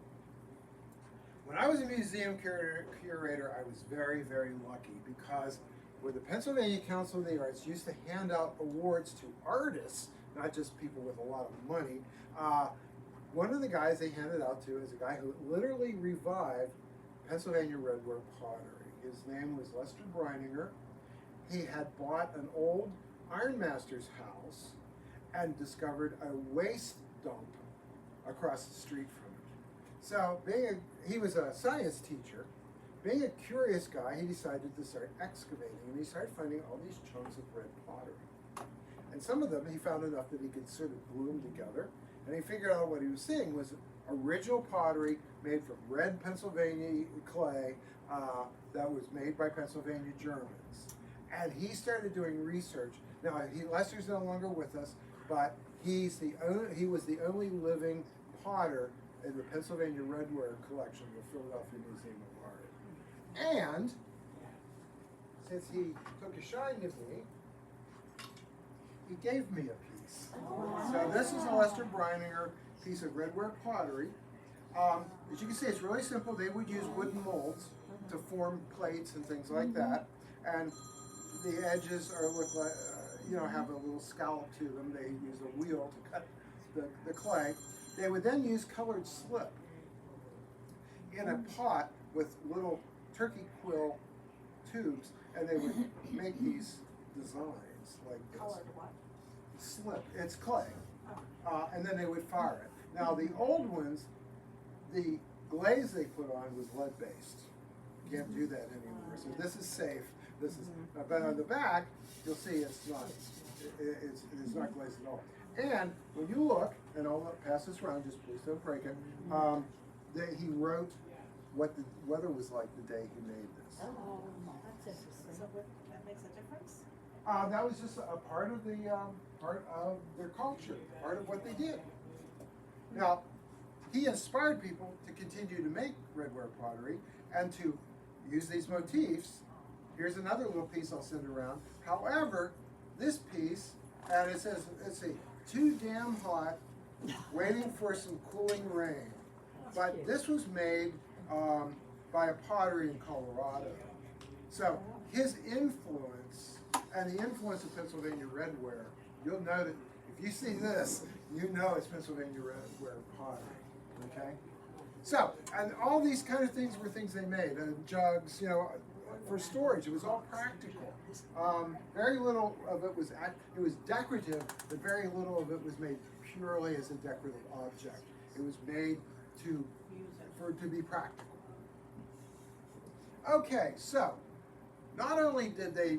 when I was a museum curator, I was very, very lucky because where the Pennsylvania Council of the Arts used to hand out awards to artists, not just people with a lot of money, one of the guys they handed out to is a guy who literally revived Pennsylvania redware pottery. His name was Lester Breininger. He had bought an old ironmaster's house and discovered a waste dump across the street from it. So he was a science teacher. Being a curious guy, he decided to start excavating, and he started finding all these chunks of red pottery. And some of them he found enough that he could sort of glue them together, and he figured out what he was seeing was original pottery made from red Pennsylvania clay that was made by Pennsylvania Germans. And he started doing research. Now, Lester's no longer with us, but he was the only living potter in the Pennsylvania Redware collection of the Philadelphia Museum of Art. And since he took a shine to me, he gave me a piece. So this is a Lester Breininger piece of redware pottery. As you can see, it's really simple. They would use wooden molds to form plates and things like that. And the edges look like, have a little scallop to them. They use a wheel to cut the clay. They would then use colored slip in a pot with little turkey quill tubes, and they would make these designs like this. Colored what? Slip. It's clay. And then they would fire it. Now the old ones, the glaze they put on was lead-based. You can't do that anymore. So this is safe. This is, but on the back, you'll see it's not. It's not glazed at all. And when you look, and I'll pass this around, just please don't break it. He wrote what the weather was like the day he made this. Oh, that's interesting. So that makes a difference? That was just a part of their culture, part of what they did. Now, he inspired people to continue to make redware pottery and to use these motifs. Here's another little piece I'll send around. However, this piece, and it says, let's see, too damn hot, waiting for some cooling rain. But this was made by a pottery in Colorado. So his influence and the influence of Pennsylvania redware, you'll note it. If you see this, you know it's Pennsylvania redware pottery, okay? So, and all these kind of things were things they made, jugs, for storage. It was all practical. Very little of it was decorative, but very little of it was made purely as a decorative object. It was made to be practical. Okay, so not only did they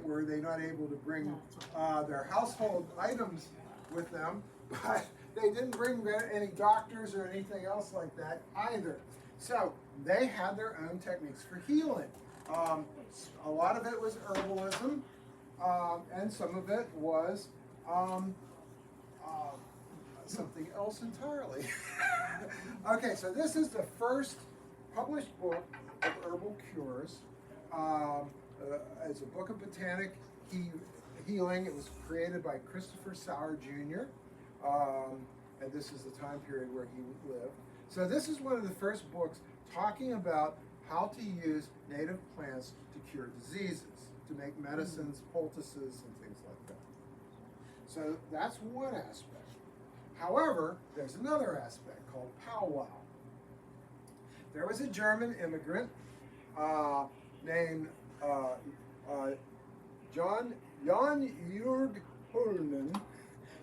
were they not able to bring their household items with them, but they didn't bring any doctors or anything else like that either. So they had their own techniques for healing. A lot of it was herbalism, and some of it was something else entirely. Okay, so this is the first published book of herbal cures. It's a book of botanic healing. It was created by Christopher Sauer Jr., and this is the time period where he lived. So this is one of the first books talking about how to use native plants to cure diseases, to make medicines, poultices, and things like that. So that's one aspect. However, there's another aspect called powwow. There was a German immigrant named Jan Jörg Hollmann,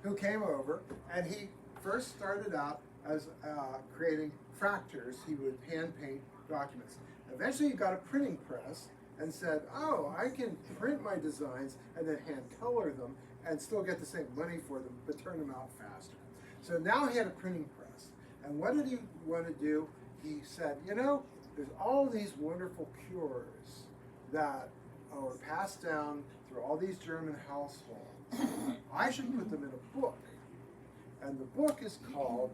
who came over, and he first started out as creating fractors. He would hand paint documents. Eventually he got a printing press and said, oh, I can print my designs and then hand color them and still get the same money for them, but turn them out faster. So now he had a printing press. And what did he want to do? He said, there's all these wonderful cures that are passed down through all these German households. I should put them in a book. And the book is called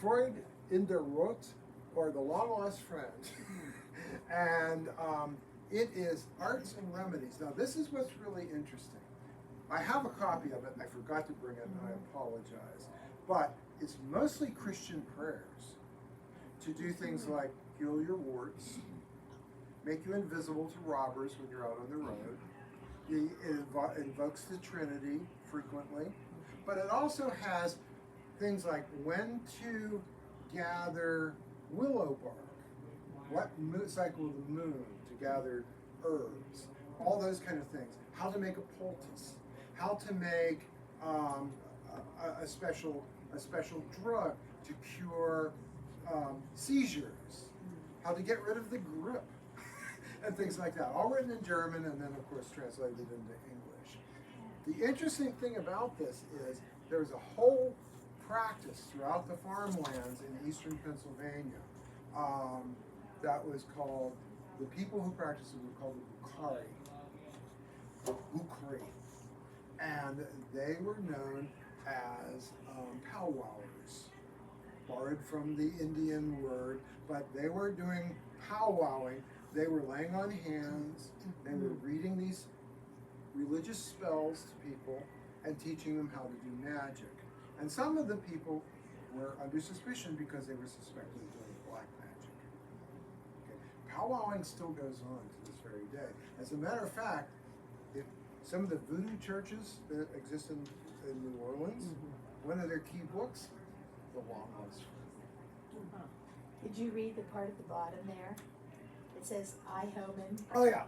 Freud in der Rot, or The Long Lost Friend. And it is Arts and Remedies. Now, this is what's really interesting. I have a copy of it, and I forgot to bring it, and I apologize. But it's mostly Christian prayers to do things like heal your warts, make you invisible to robbers when you're out on the road. It invokes the Trinity frequently, but it also has things like when to gather willow bark, what cycle of the moon to gather herbs, all those kind of things. How to make a poultice, how to make a special drug to cure seizures, how to get rid of the grip, and things like that. All written in German and then, of course, translated into English. The interesting thing about this is there's a whole practice throughout the farmlands in eastern Pennsylvania that was called, the people who practiced it were called the Bukri. And they were known as powwowers, borrowed from the Indian word, but they were doing powwowing. They were laying on hands, they were reading these religious spells to people and teaching them how to do magic. And some of the people were under suspicion because they were suspected of doing black magic. Okay. Powwowing still goes on to this very day. As a matter of fact, some of the voodoo churches that exist in New Orleans, one of their key books, the Long Lost Friend. Did you read the part at the bottom there? It says, I, Homan. Oh yeah.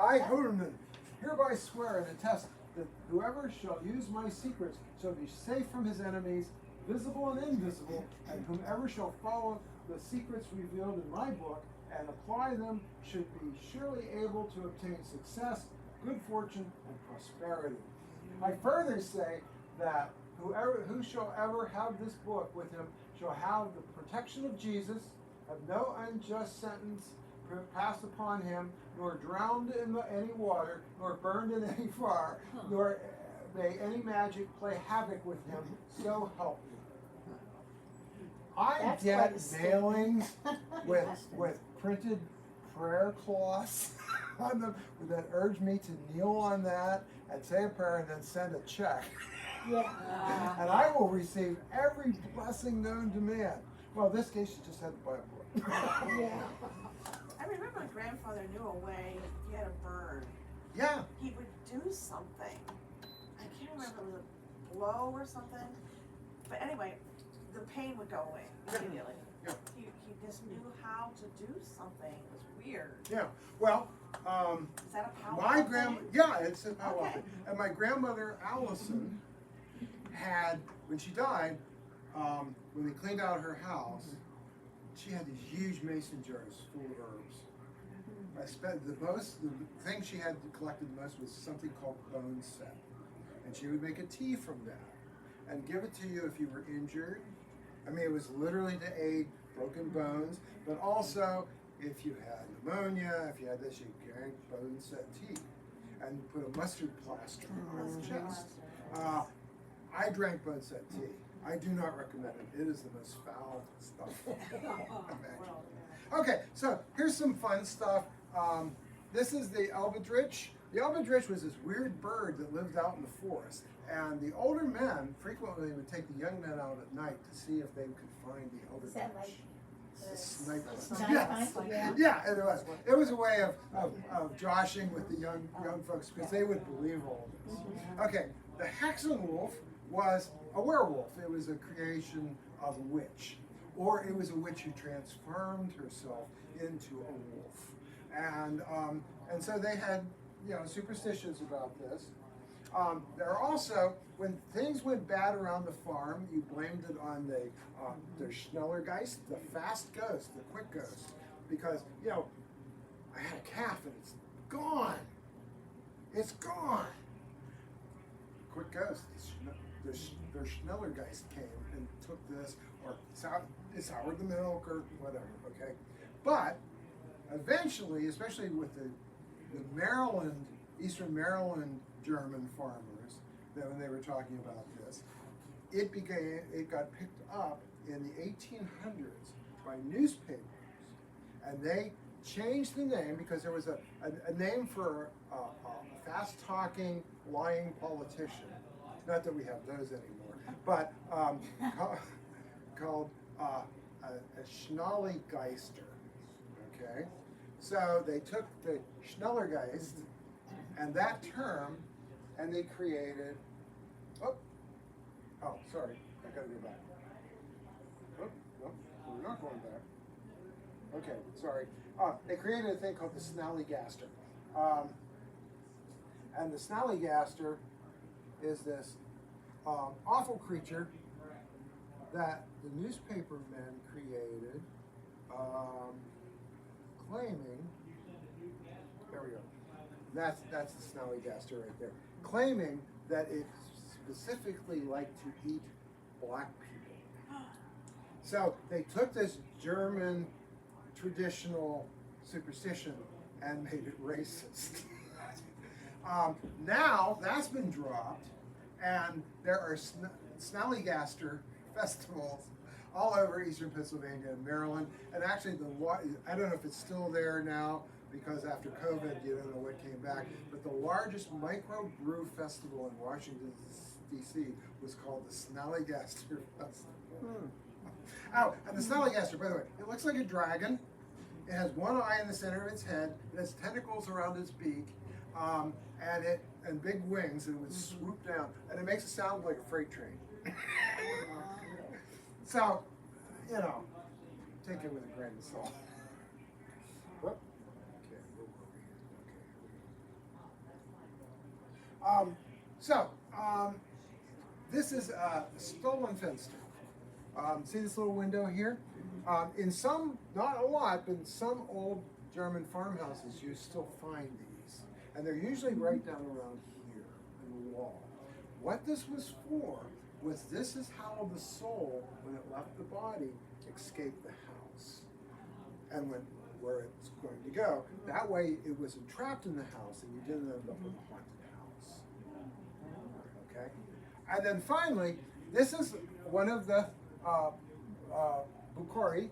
I, Homan, hereby swear and attest that whoever shall use my secrets shall be safe from his enemies, visible and invisible, and whomever shall follow the secrets revealed in my book and apply them should be surely able to obtain success, good fortune, and prosperity. I further say that who shall ever have this book with him shall have the protection of Jesus, have no unjust sentence passed upon him, nor drowned in any water, nor burned in any fire, nor may any magic play havoc with him, so help me. I That's get quite a statement. mailings with printed prayer cloths on them that urge me to kneel on that and say a prayer and then send a check. Yeah. And I will receive every blessing known to man. Well, in this case, you just had to buy a book. Yeah. I remember my grandfather knew a way if you had a burn, Yeah. he would do something. I can't remember, it was a blow or something. But anyway, the pain would go away immediately. Yeah. He just knew how to do something. It was weird. Yeah. Well, Is that a power? my yeah, it's a powwow Okay. thing. And my grandmother Allison had, when she died, when they cleaned out her house, she had these huge mason jars full of herbs. I spent the thing she had collected the most was something called bone set, and she would make a tea from that and give it to you if you were injured. I mean, it was literally to aid broken bones, but also if you had pneumonia, if you had this, you drank bone set tea and put a mustard plaster on your chest. I drank bone set tea. I do not recommend it. It is the most foul stuff imaginable. Okay, so here's some fun stuff. This is the Albadrich. The Albadrich was this weird bird that lived out in the forest. And the older men frequently would take the young men out at night to see if they could find the Albadrich. Is that like The sniper. sniper? Yes. Yeah. Yeah, it was. It was a way of joshing with the young folks because they would believe all this. Okay, the Hexenwolf was a werewolf. It was a creation of a witch, or it was a witch who transformed herself into a wolf, and so they had superstitions about this. There are also, when things went bad around the farm, you blamed it on the Schnellergeist, the fast ghost, the quick ghost, because I had a calf and it's gone. It's gone. Quick ghost. The Schnellergeist came and took this, or soured the milk, or whatever. Okay, but eventually, especially with the Maryland, Eastern Maryland German farmers, that when they were talking about this, it got picked up in the 1800s by newspapers, and they changed the name because there was a name for a fast-talking, lying politician. Not that we have those anymore, but called a Schnalligeister. Okay, so they took the Schnellergeist and that term, and they created. Oh, sorry, I gotta go back. Oh, no, we're not going back. Okay, sorry. They created a thing called the Snallygaster. And the Snallygaster is this awful creature that the newspaper men created, claiming, there we go, that's the Snallygaster right there, claiming that it specifically liked to eat black people. So they took this German traditional superstition and made it racist. Now that's been dropped, and there are Snallygaster festivals all over eastern Pennsylvania and Maryland. And actually, I don't know if it's still there now because after COVID, you don't know what came back. But the largest microbrew festival in Washington D.C. was called the Snallygaster Festival. Oh, and the Snallygaster, by the way, it looks like a dragon. It has one eye in the center of its head. It has tentacles around its beak, and big wings, and it would swoop down, and it makes it sound like a freight train. So, you know, take it with a grain of salt. Whoop. Okay, we'll go over here. Okay. This is a stolen fenster. See this little window here? In some, not a lot, but in some old German farmhouses, you still find these. And they're usually right down around here in the wall. What this was for was this is how the soul, when it left the body, escaped the house and went where it's going to go. That way it was entrapped in the house and you didn't end up in a haunted house. Okay? And then finally, this is one of the Bukhari.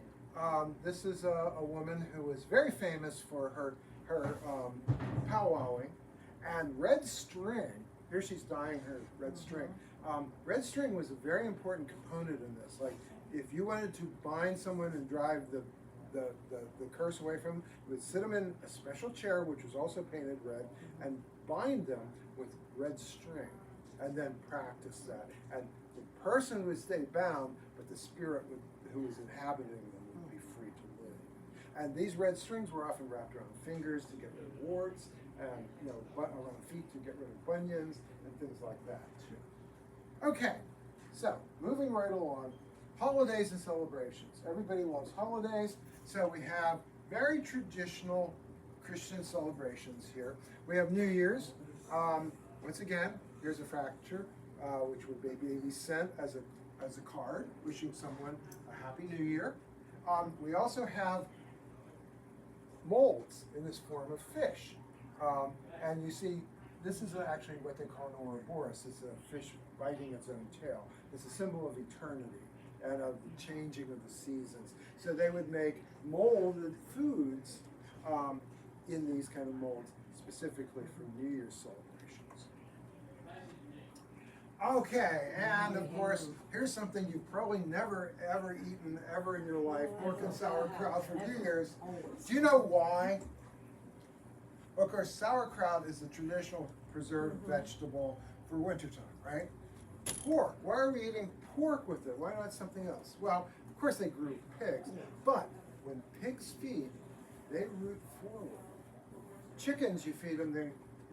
This is a woman who is very famous for her powwowing. And red string, here she's dyeing her red string. Red string was a very important component in this. Like, if you wanted to bind someone and drive the curse away from them, you would sit them in a special chair, which was also painted red, and bind them with red string, and then practice that. And the person would stay bound, but the spirit who was inhabiting them would be free to live. And these red strings were often wrapped around fingers to get rid of warts, and around feet to get rid of bunions, and things like that too. Okay, so moving right along, holidays and celebrations. Everybody loves holidays, so we have very traditional Christian celebrations here. We have New Year's. Once again, here's a fracture, which would maybe be sent as a card, wishing someone a Happy New Year. We also have molds in this form of fish. And you see, this is actually what they call an Ouroboros. It's a fish biting its own tail. It's a symbol of eternity and of the changing of the seasons. So they would make molded foods in these kind of molds, specifically for New Year's celebrations. Okay, and of course, here's something you've probably never ever eaten ever in your life, pork and sauerkraut for New Year's. Do you know why? Of course, sauerkraut is the traditional preserved vegetable for wintertime, right? Pork, why are we eating pork with it? Why not something else? Well, of course they grew pigs, but when pigs feed, they root forward. Chickens, you feed them, they're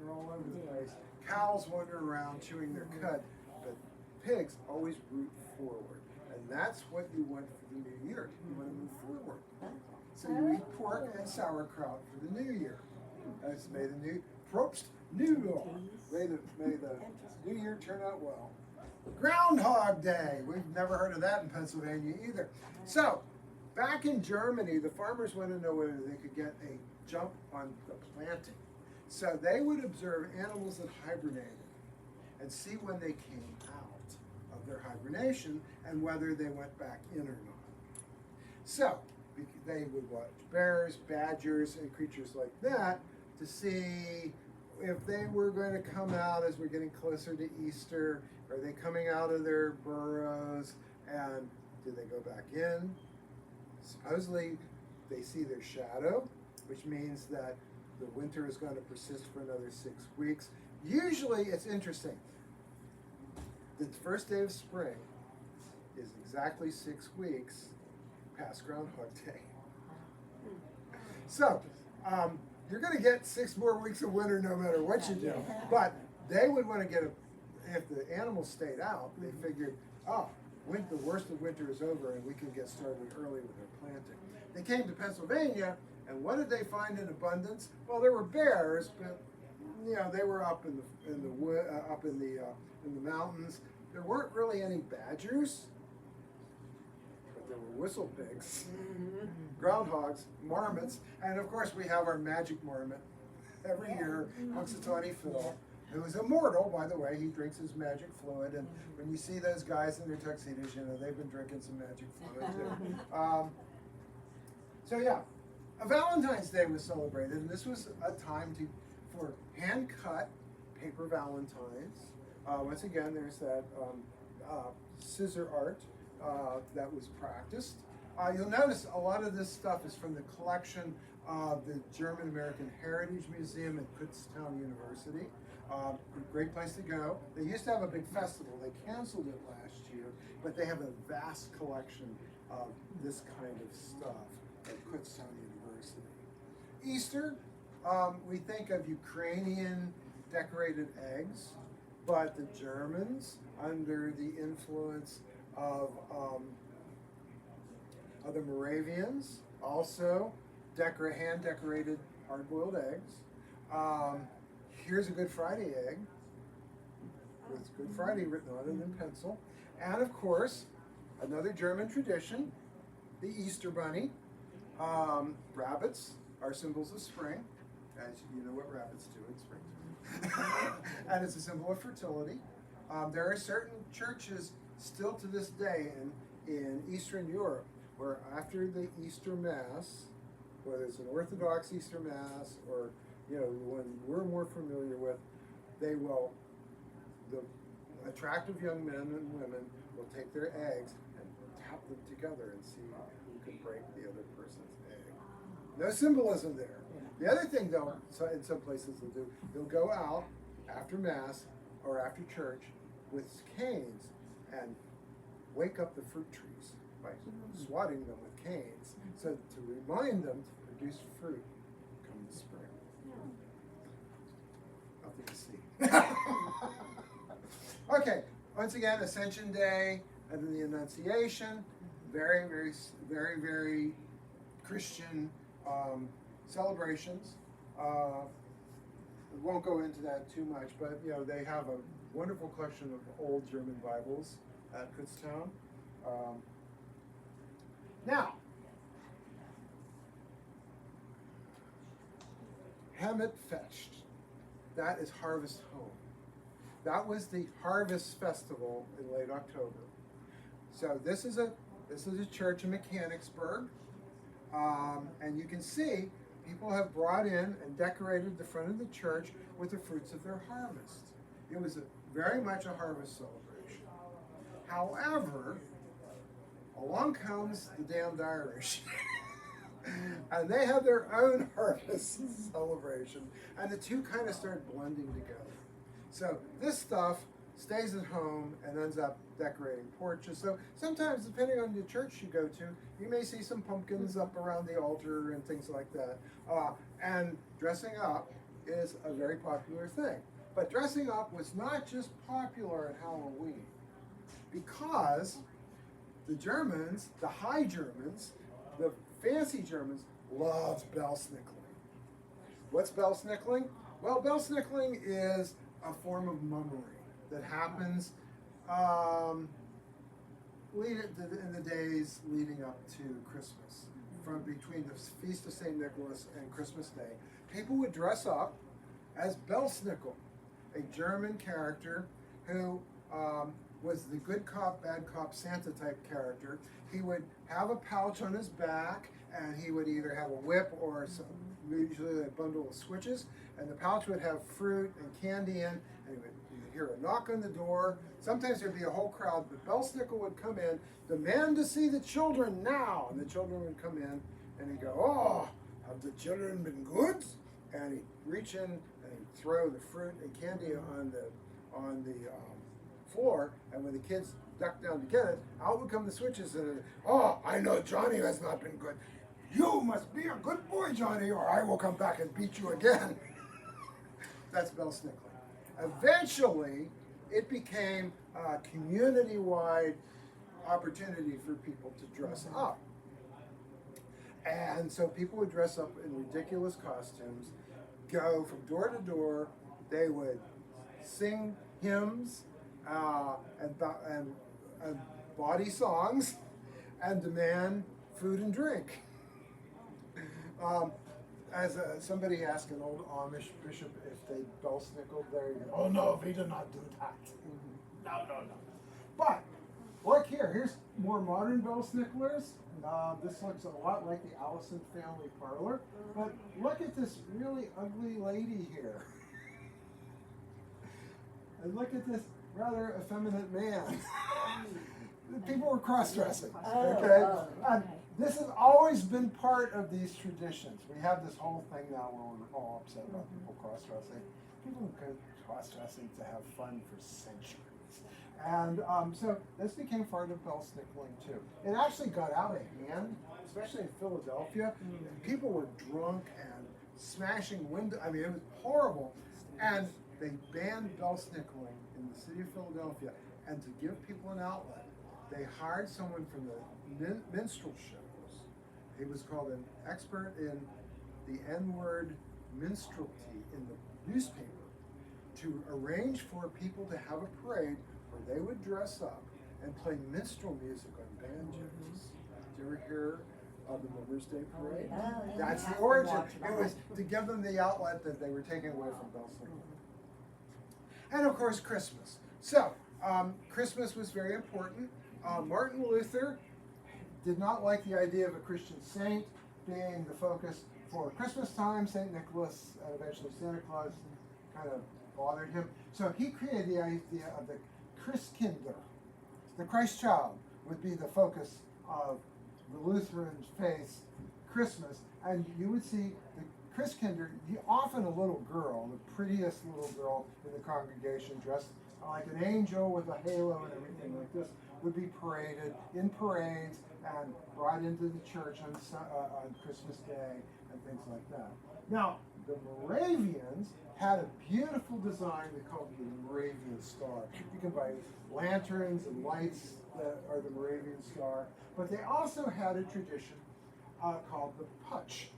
all over the place. Cows wander around chewing their cud, but pigs always root forward. And that's what you want for the new year. You want to move forward. So you eat pork and sauerkraut for the new year. That's may the new Probst New Year. May the new year turn out well. Groundhog Day. We've never heard of that in Pennsylvania either. So, back in Germany, the farmers wanted to know whether they could get a jump on the planting. So they would observe animals that hibernated and see when they came out of their hibernation and whether they went back in or not. So, They would watch bears, badgers, and creatures like that to see if they were going to come out as we're getting closer to Easter. Are they coming out of their burrows, and do they go back in? Supposedly, they see their shadow, which means that the winter is going to persist for another 6 weeks. Usually, it's interesting. The first day of spring is exactly 6 weeks past Groundhog Day. So, you're going to get 6 more weeks of winter no matter what you do. But they would want to get if the animals stayed out, they figured, oh, the worst of winter is over and we can get started early with our planting. They came to Pennsylvania, and what did they find in abundance? Well, there were bears, but they were up in the mountains. There weren't really any badgers, but there were whistle pigs, groundhogs, marmots, and of course we have our magic marmot every year, Punxsutawney Phil, who is immortal, by the way. He drinks his magic fluid, and when you see those guys in their tuxedos, they've been drinking some magic fluid too. So yeah, a Valentine's Day was celebrated, and this was a time for hand-cut paper valentines. Once again, there's that scissor art that was practiced. You'll notice a lot of this stuff is from the collection of the German American Heritage Museum at Kutztown University. Great place to go. They used to have a big festival. They canceled it last year, but they have a vast collection of this kind of stuff at Kutztown University. Easter, we think of Ukrainian decorated eggs, but the Germans, under the influence of the Moravians, also hand-decorated hard-boiled eggs. Here's a Good Friday egg with Good Friday written on it in pencil. And of course, another German tradition, the Easter Bunny. Rabbits are symbols of spring, as you know what rabbits do in springtime. And it's a symbol of fertility. There are certain churches still to this day in Eastern Europe where after the Easter Mass, whether it's an Orthodox Easter Mass or one we're more familiar with, the attractive young men and women will take their eggs and tap them together and see who can break the other person's egg. No symbolism there. The other thing, though, in some places they'll go out after Mass or after church with canes and wake up the fruit trees by swatting them with canes, so to remind them to produce fruit come the spring. Nothing to see. Okay, once again, Ascension Day and then the Annunciation, very, very, very, very Christian celebrations. We won't go into that too much, but they have a wonderful collection of old German Bibles at Kutztown. Now, Hemmet Fest. That is Harvest Home. That was the Harvest Festival in late October. So this is a church in Mechanicsburg, and you can see people have brought in and decorated the front of the church with the fruits of their harvest. It was very much a harvest celebration. However, along comes the damned Irish. And they have their own harvest celebration, and the two kind of start blending together. So this stuff stays at home and ends up decorating porches. So sometimes, depending on the church you go to, you may see some pumpkins up around the altar and things like that. And dressing up is a very popular thing. But dressing up was not just popular at Halloween, because the Germans, the High Germans, the fancy Germans, loved Belsnickling. What's Belsnickling? Well, Belsnickling is a form of mummery that happens in the days leading up to Christmas. From between the Feast of St. Nicholas and Christmas Day, people would dress up as Belsnickel, a German character who was the good cop, bad cop Santa type character. He would have a pouch on his back, and he would either have a whip or usually a bundle of switches, and the pouch would have fruit and candy in, and you'd hear a knock on the door. Sometimes there'd be a whole crowd, but Belsnickel would come in, demand to see the children now, and the children would come in, and he'd go, "Oh, have the children been good?" And he'd reach in and he'd throw the fruit and candy on the floor, and when the kids ducked down to get it, out would come the switches, and "Oh, I know Johnny has not been good. You must be a good boy, Johnny, or I will come back and beat you again." That's Belsnickel. Eventually, it became a community-wide opportunity for people to dress up. And so people would dress up in ridiculous costumes, go from door to door. They would sing hymns and bawdy songs and demand food and drink. Somebody asked an old Amish bishop if they Belsnickeled there. "Oh no, we do not do that. No. But look here, here's more modern Belsnicklers. This looks a lot like the Allison family parlor, but look at this really ugly lady here. And look at this rather effeminate man. People were cross-dressing, okay? And this has always been part of these traditions. We have this whole thing now where we're all upset about people cross-dressing. People have been cross-dressing to have fun for centuries. And so this became part of Belsnickling too. It actually got out of hand, especially in Philadelphia. People were drunk and smashing windows. I mean, it was horrible. And they banned Belsnickling in the city of Philadelphia. And to give people an outlet, they hired someone from the minstrel shows. He was called an expert in the N-word minstrelsy in the newspaper, to arrange for people to have a parade where they would dress up and play minstrel music on banjos. Did you ever hear of the Mother's Day Parade? Oh, yeah. That's the origin. It was to give them the outlet that they were taking away from Belsnickel. And of course, Christmas. So, Christmas was very important. Martin Luther did not like the idea of a Christian saint being the focus for Christmas time. St. Nicholas and eventually Santa Claus kind of bothered him. So he created the idea of the Christkinder. The Christ child would be the focus of the Lutheran faith's Christmas. And you would see the Christkinder, often a little girl, the prettiest little girl in the congregation, dressed like an angel with a halo and everything like this, would be paraded in parades and brought into the church on Christmas Day and things like that. Now, the Moravians had a beautiful design they called the Moravian Star. You can buy lanterns and lights that are the Moravian Star, but they also had a tradition called the Putsch.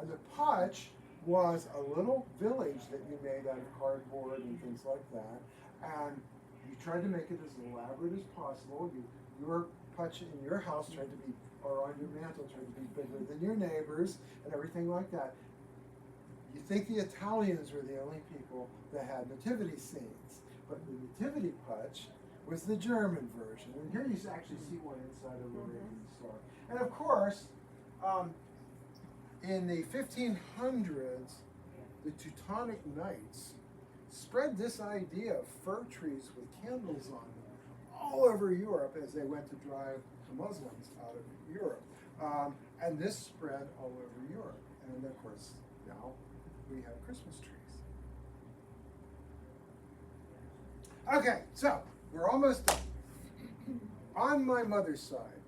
And the Putsch was a little village that you made out of cardboard and things like that, and you tried to make it as elaborate as possible. Your Putsch in your house tried to be, or on your mantle, tried to be bigger than your neighbors and everything like that. You think the Italians were the only people that had nativity scenes, but the nativity Putsch was the German version. And here you actually see one inside of the Moravian Star. And of course, in the 1500s, the Teutonic Knights spread this idea of fir trees with candles on them all over Europe as they went to drive the Muslims out of Europe. And this spread all over Europe. And of course, now we have Christmas trees. Okay, so we're almost done. On my mother's side,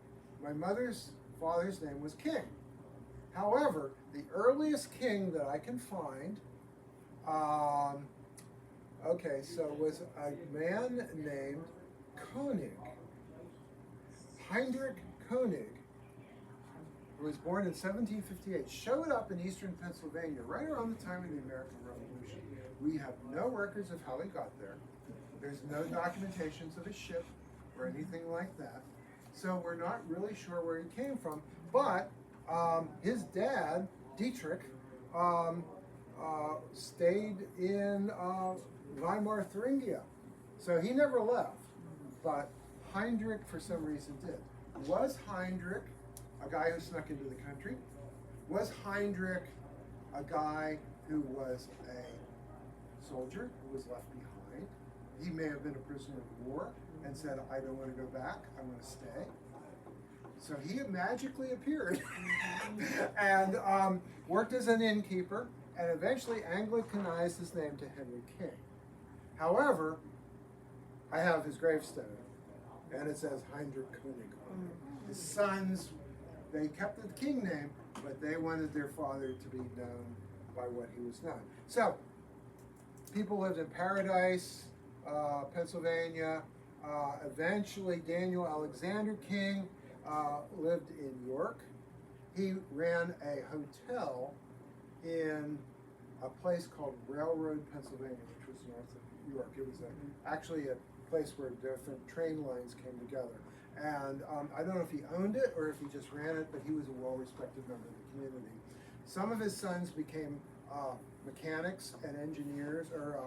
my mother's father's name was King. However, the earliest king that I can find, was a man named Koenig. Heinrich Koenig, who was born in 1758, showed up in eastern Pennsylvania right around the time of the American Revolution. We have no records of how he got there. There's no documentations of his ship or anything like that. So we're not really sure where he came from, but his dad, Dietrich, stayed in Weimar, Thuringia. So he never left, but Heinrich, for some reason, did. Was Heinrich a guy who snuck into the country? Was Heinrich a guy who was a soldier who was left behind? He may have been a prisoner of war and said, I don't want to go back, I want to stay. So he magically appeared and worked as an innkeeper and eventually Anglicanized his name to Henry King. However, I have his gravestone and it says Heinrich König on it. His sons, they kept the King name, but they wanted their father to be known by what he was known. So, people lived in Paradise, Pennsylvania. Eventually, Daniel Alexander King lived in York. He ran a hotel in a place called Railroad, Pennsylvania, which was north of York. It was actually a place where different train lines came together. And I don't know if he owned it or if he just ran it, but he was a well-respected member of the community. Some of his sons became mechanics and engineers or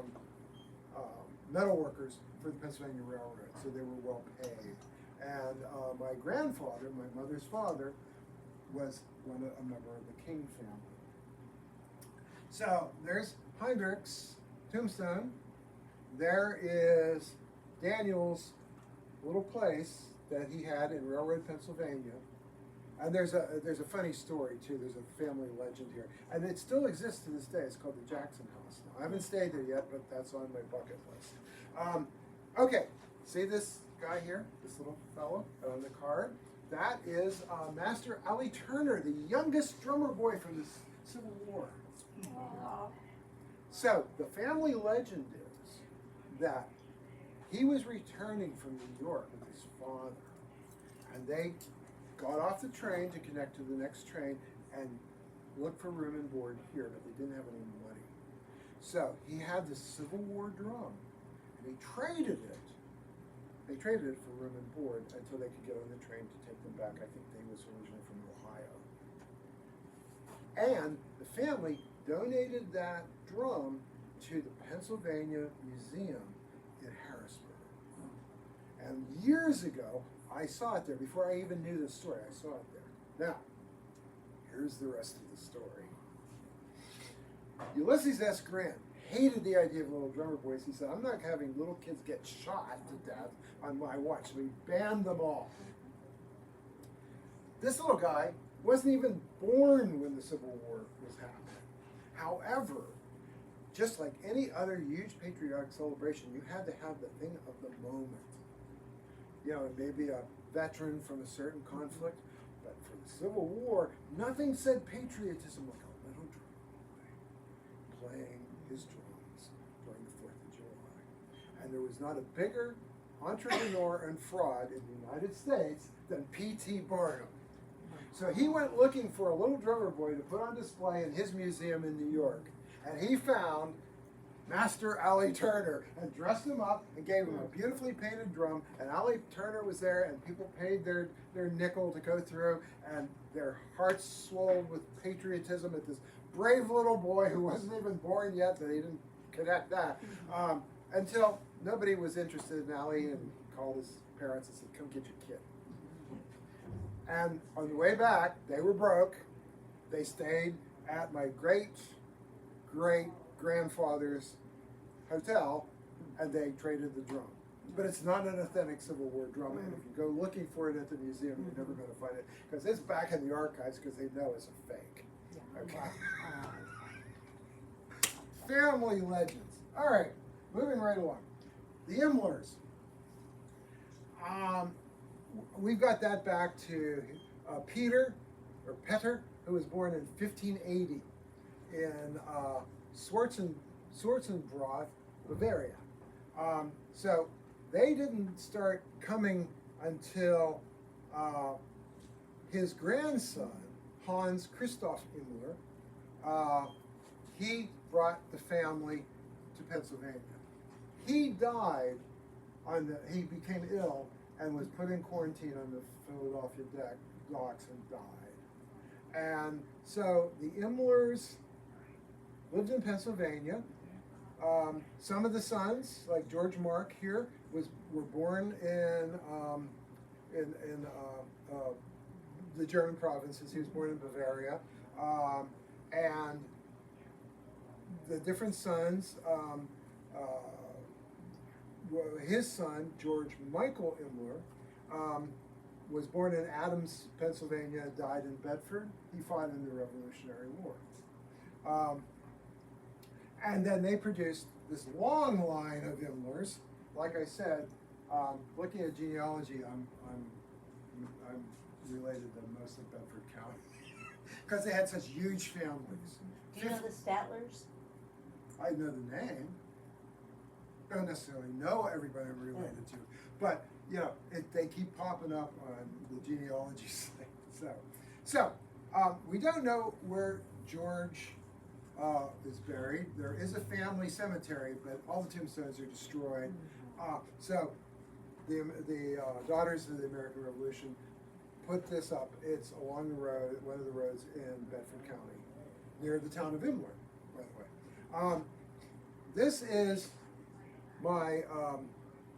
metal workers for the Pennsylvania Railroad, so they were well paid. And my grandfather, my mother's father, was a member of the King family. So there's Heinrich's tombstone. There is Daniel's little place that he had in Railroad, Pennsylvania. And there's a funny story too. There's a family legend here, and it still exists to this day. It's called the Jackson House. Now, I haven't stayed there yet, but that's on my bucket list. Okay, see this guy here, this little fellow on the card? That is Master Ali Turner, the youngest drummer boy from the Civil War. Aw. So the family legend is that he was returning from New York with his father, and they got off the train to connect to the next train and look for room and board here, but they didn't have any money. So he had this Civil War drum, and he traded it. They traded it for room and board until they could get on the train to take them back. I think they was originally from Ohio. And the family donated that drum to the Pennsylvania Museum in Harrisburg. And years ago, I saw it there. Before I even knew the story, I saw it there. Now, here's the rest of the story. Ulysses S. Grant hated the idea of little drummer boys. He said, I'm not having little kids get shot to death on my watch. So he banned them all. This little guy wasn't even born when the Civil War was happening. However, just like any other huge patriotic celebration, you had to have the thing of the moment. You know, maybe a veteran from a certain conflict, but for the Civil War, nothing said patriotism like a little drum boy playing his drums during the 4th of July. And there was not a bigger entrepreneur and fraud in the United States than P.T. Barnum. So he went looking for a little drummer boy to put on display in his museum in New York. And he found Master Ali Turner and dressed him up and gave him a beautifully painted drum. And Ali Turner was there, and people paid their nickel to go through, and their hearts swelled with patriotism at this brave little boy who wasn't even born yet, but he didn't connect that. Until nobody was interested in Ali, and he called his parents and said, come get your kid. And on the way back, they were broke. They stayed at my great-great-grandfather's hotel, and they traded the drum. But it's not an authentic Civil War drum, and if you go looking for it at the museum, you're never going to find it, because it's back in the archives, because they know it's a fake. Okay. Family legends. All right, moving right along. The Imlers. We've got that back to Peter, who was born in 1580 in Swarzenbroth, Bavaria. So they didn't start coming until his grandson, Hans Christoph Imler, he brought the family to Pennsylvania. He died he became ill and was put in quarantine on the Philadelphia docks and died. And so the Imlers lived in Pennsylvania. Some of the sons, like George Mark here, were born in the German provinces. He was born in Bavaria, and the different sons. His son, George Michael Imler, was born in Adams, Pennsylvania, died in Bedford. He fought in the Revolutionary War. And then they produced this long line of Imlers. Like I said, looking at genealogy, I'm related to most of Bedford County because they had such huge families. Do you know the Statlers? I know the name. I don't necessarily know everybody I'm related to, but you know, they keep popping up on the genealogy site. So we don't know where George is buried. There is a family cemetery, but all the tombstones are destroyed. So the Daughters of the American Revolution put this up. It's along the road, one of the roads in Bedford County, near the town of Imler, by the way. This is my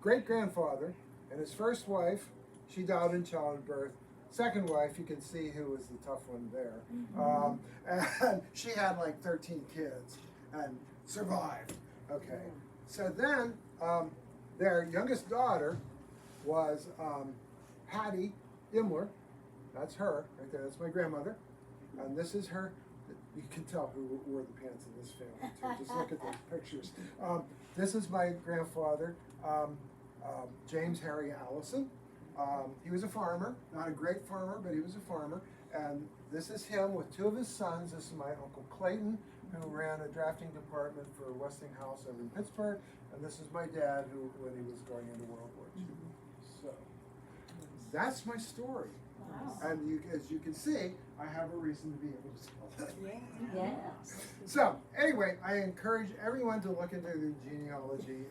great-grandfather and his first wife. She died in childbirth. Second wife, you can see who was the tough one there. And she had like 13 kids and survived. Okay. So then their youngest daughter was Hattie Imler. That's her right there. That's my grandmother. And this is her. You can tell who wore the pants in this family too. Just look at those pictures. This is my grandfather, James Harry Allison. He was a farmer, not a great farmer, but he was a farmer. And this is him with two of his sons. This is my Uncle Clayton, who ran a drafting department for Westinghouse over in Pittsburgh. And this is my dad, who when he was going into World War II. So that's my story. Wow. And as you can see, I have a reason to be able to tell that. Yeah. So anyway, I encourage everyone to look into the genealogy.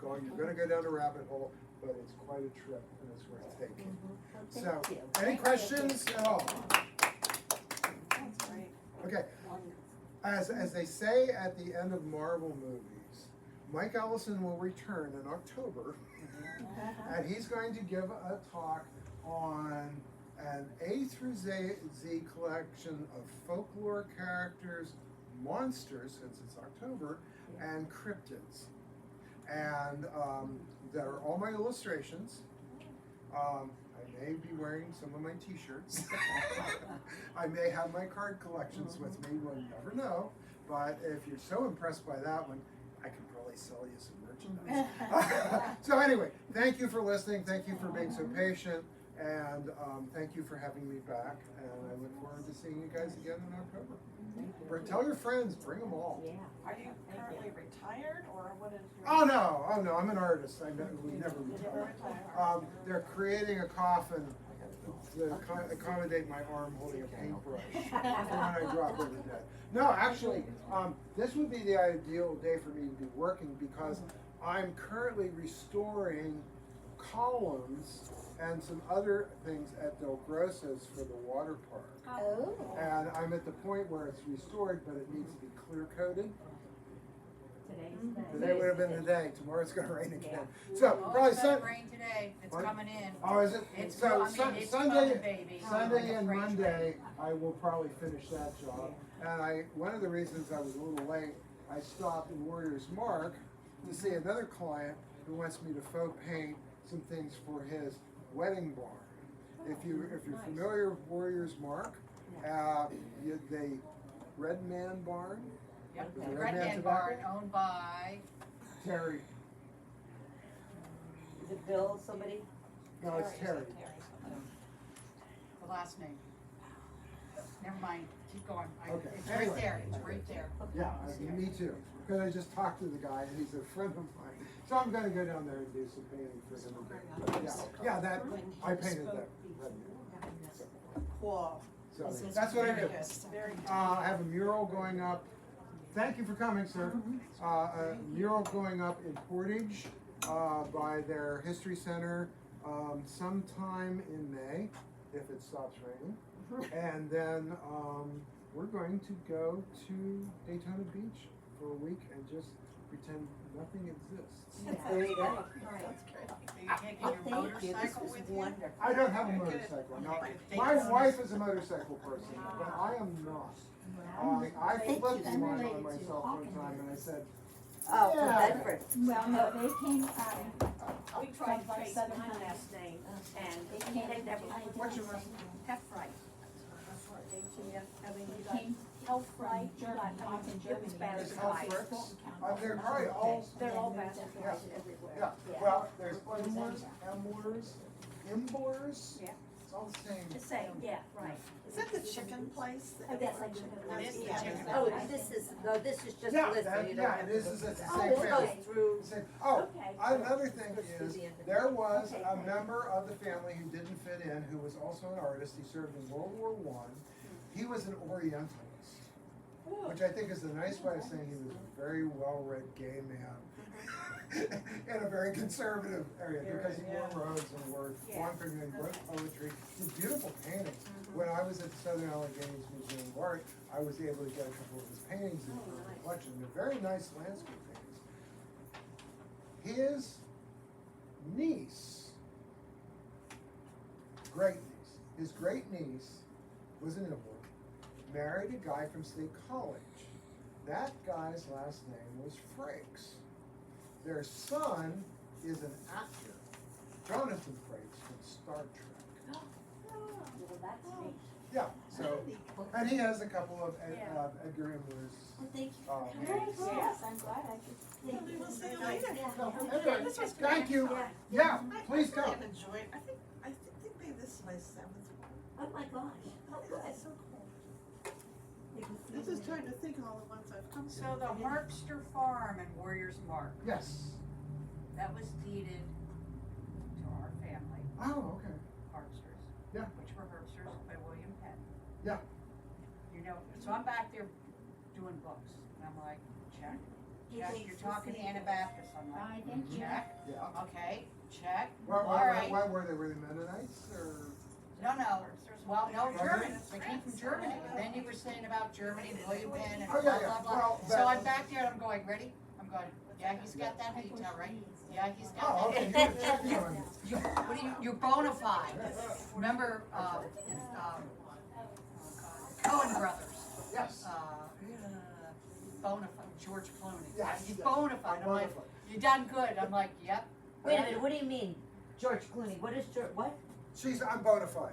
You're going to go down a rabbit hole, but it's quite a trip and it's worth taking. Well, thank So, you. any questions at all? That's great. Okay, as they say at the end of Marvel movies, Mike Ellison will return in October, and he's going to give a talk on an A through Z collection of folklore characters, monsters, since it's October, and cryptids. And that are all my illustrations. I may be wearing some of my t-shirts. I may have my card collections with me, we'll never know. But if you're so impressed by that one, I can probably sell you some merchandise. So anyway, thank you for listening, thank you for being so patient. And thank you for having me back, and I look forward to seeing you guys again in October. Tell your friends, bring them all. Yeah. Are you currently retired, or what is your? Oh no, I'm an artist. I would never You never retire. retire. They're creating a coffin to accommodate my arm holding a paintbrush for when I drop over dead. No, actually, this would be the ideal day for me to be working because I'm currently restoring columns and some other things at Del Grosso's for the water park. Oh. And I'm at the point where it's restored, but it needs to be clear coated. Today would have been the day. Tomorrow it's going to rain again. So Oh, probably it's gonna Sun. rain today, it's What? coming in. Oh, is it? It's So coming, it's Sunday, coming, baby. Sunday and Freight Monday, I will probably finish that job. And one of the reasons I was a little late, I stopped in Warriors Mark to see another client who wants me to faux paint some things for his wedding barn. If you're familiar with Warriors Mark, the Red Man Barn. Yep, Is the it Red Red Man Man Tobacco? Barn owned by, Terry. Is it Bill, somebody? No, it's Terry. the last name. Never mind, keep going. Okay, It's anyway. right there, it's right there. Yeah, me too. Because I just talked to the guy and he's a friend of mine. So I'm gonna go down there and do some painting for him. Yeah, that, I painted that. Cool. So that's what I do. Very good. I have a mural going up. Thank you for coming, sir. A mural going up in Portage by their history center sometime in May, if it stops raining. And then we're going to go to Daytona Beach for a week and just pretend nothing exists. There you go. Are you taking Well, your thank you, this motorcycle was with you? wonderful. I don't have a motorcycle, no. My wife is a motorcycle person, but I am not. I Thank flipped you. one on Unrelated to myself one Hawken. time and I said, Oh, from Yeah. Bedford. Well, no, they came, We tried to From trace Southern my High. last name, and they they came, had never, what's your last name? Heffright. I mean, you got came Helfright, you got, Germany, I off in mean, it Germany. was Spanish It's flies. Helfricht. They're probably all, They're all And then moved bastard up flies to- everywhere. yeah, well, there's Imlers, Imblers. Yeah. It's all the same. The same, yeah, right. Is that the chicken place? Oh, that's like. It is the Yeah. chicken. Oh, this is, no, this is just a Yeah, list, that, you don't yeah, have it to. is, it's the Oh, same This family. goes through, Same. Oh, Okay. another thing Let's do is, the end of there was Okay, a great. member of the family who didn't fit in, who was also an artist, he served in World War I. He was an Orientalist, which I think is a nice way of saying he was a very well-read gay man. In a very conservative area, because he wore robes and wore long figure and wrote poetry, did beautiful paintings. When I was at the Southern Alleghenies Museum of Art, I was able to get a couple of his paintings in for the collection. They're very nice landscape paintings. His niece, his great niece was an Imbler, married a guy from State College. That guy's last name was Frakes. Their son is an actor, Jonathan Frakes from Star Trek. well, that's neat. Yeah, so, and he has a couple of Edgar Imler's. Well, thank you for Oh, coming. yeah. Yes, I'm glad I could. Thank you. We'll see you Yeah. later. No, Yeah. anyway, This was thank great. you. Yeah, please come. I've enjoyed, I think maybe this is my 7th one. Oh my gosh. Oh, good. It's so cool. They can see I'm just me. trying to think of all the ones I've come to. So the Harpster Farm in Warriors Mark, Yes. that was deeded to our family, Oh, okay. Harpsters. Yeah. Which were Herbsters by William Penn. Yeah. You know, so I'm back there doing books, and I'm like, check, check, you're talking Anabaptist, I'm Bye, like, thank you. check, Yeah. okay, check, Why alright. were they? Were they Mennonites or? No, well, no, Okay. Germans, they came from Germany, and then you were saying about Germany, William Penn, and Oh, blah, yeah, yeah. blah, blah. Well, So that- I'm back there, and I'm going, ready? I'm going, yeah, he's got that detail, right? Yeah, he's Oh, got okay, that. you were checking on me. What do you, you're bona fide. Remember, Coen Brothers, Yes. bona fide, George Clooney. Yes, He's yes. bona fide. I'm like, Bona fide. you done good. I'm like, yep. Wait a minute, what do you mean, George Clooney, what is what? I'm bona fide.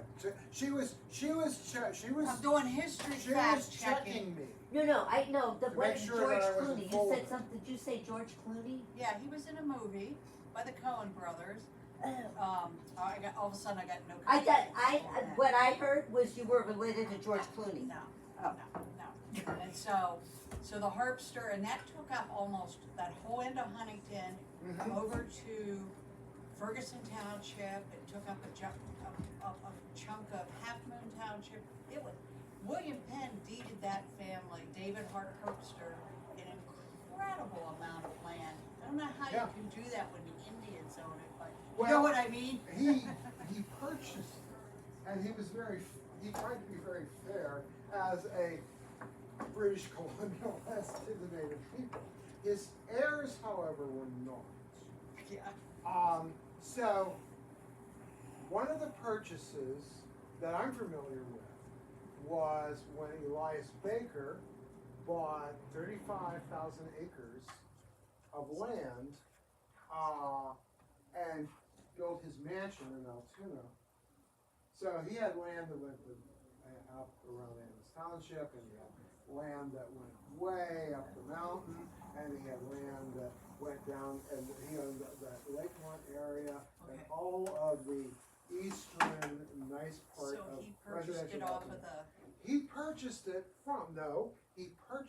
She was I'm doing history she was fact checking. checking me. No, I know, the To what, make sure George that I wasn't Clooney, you fooled. said something, did you say George Clooney? Yeah, he was in a movie by the Coen Brothers. Oh. I got, all of a sudden I got no. What I heard was you were related to George Clooney. No, Oh. no. And so the Harpster, and that took up almost that whole end of Huntington, Mhm. over to Ferguson Township. It took up a chunk of Half Moon Township. It was, William Penn deeded that family, David Hart Herbster, an incredible amount of land. I don't know how Yeah. you can do that when the Indians own it, but you Well, know what I mean? He purchased it, and he tried to be very fair as a British colonialist to the native people. His heirs, however, were not. Yeah. So, one of the purchases that I'm familiar with was when Elias Baker bought 35,000 acres of land and built his mansion in Altoona. So he had land that went up around Annis Township, and he had land that went way up the mountain, and he had land that went down, and he owned that Lakemont area, and Okay. all of the eastern nice part So of he purchased residential it off Altoona. of the, He purchased it from, no, he purchased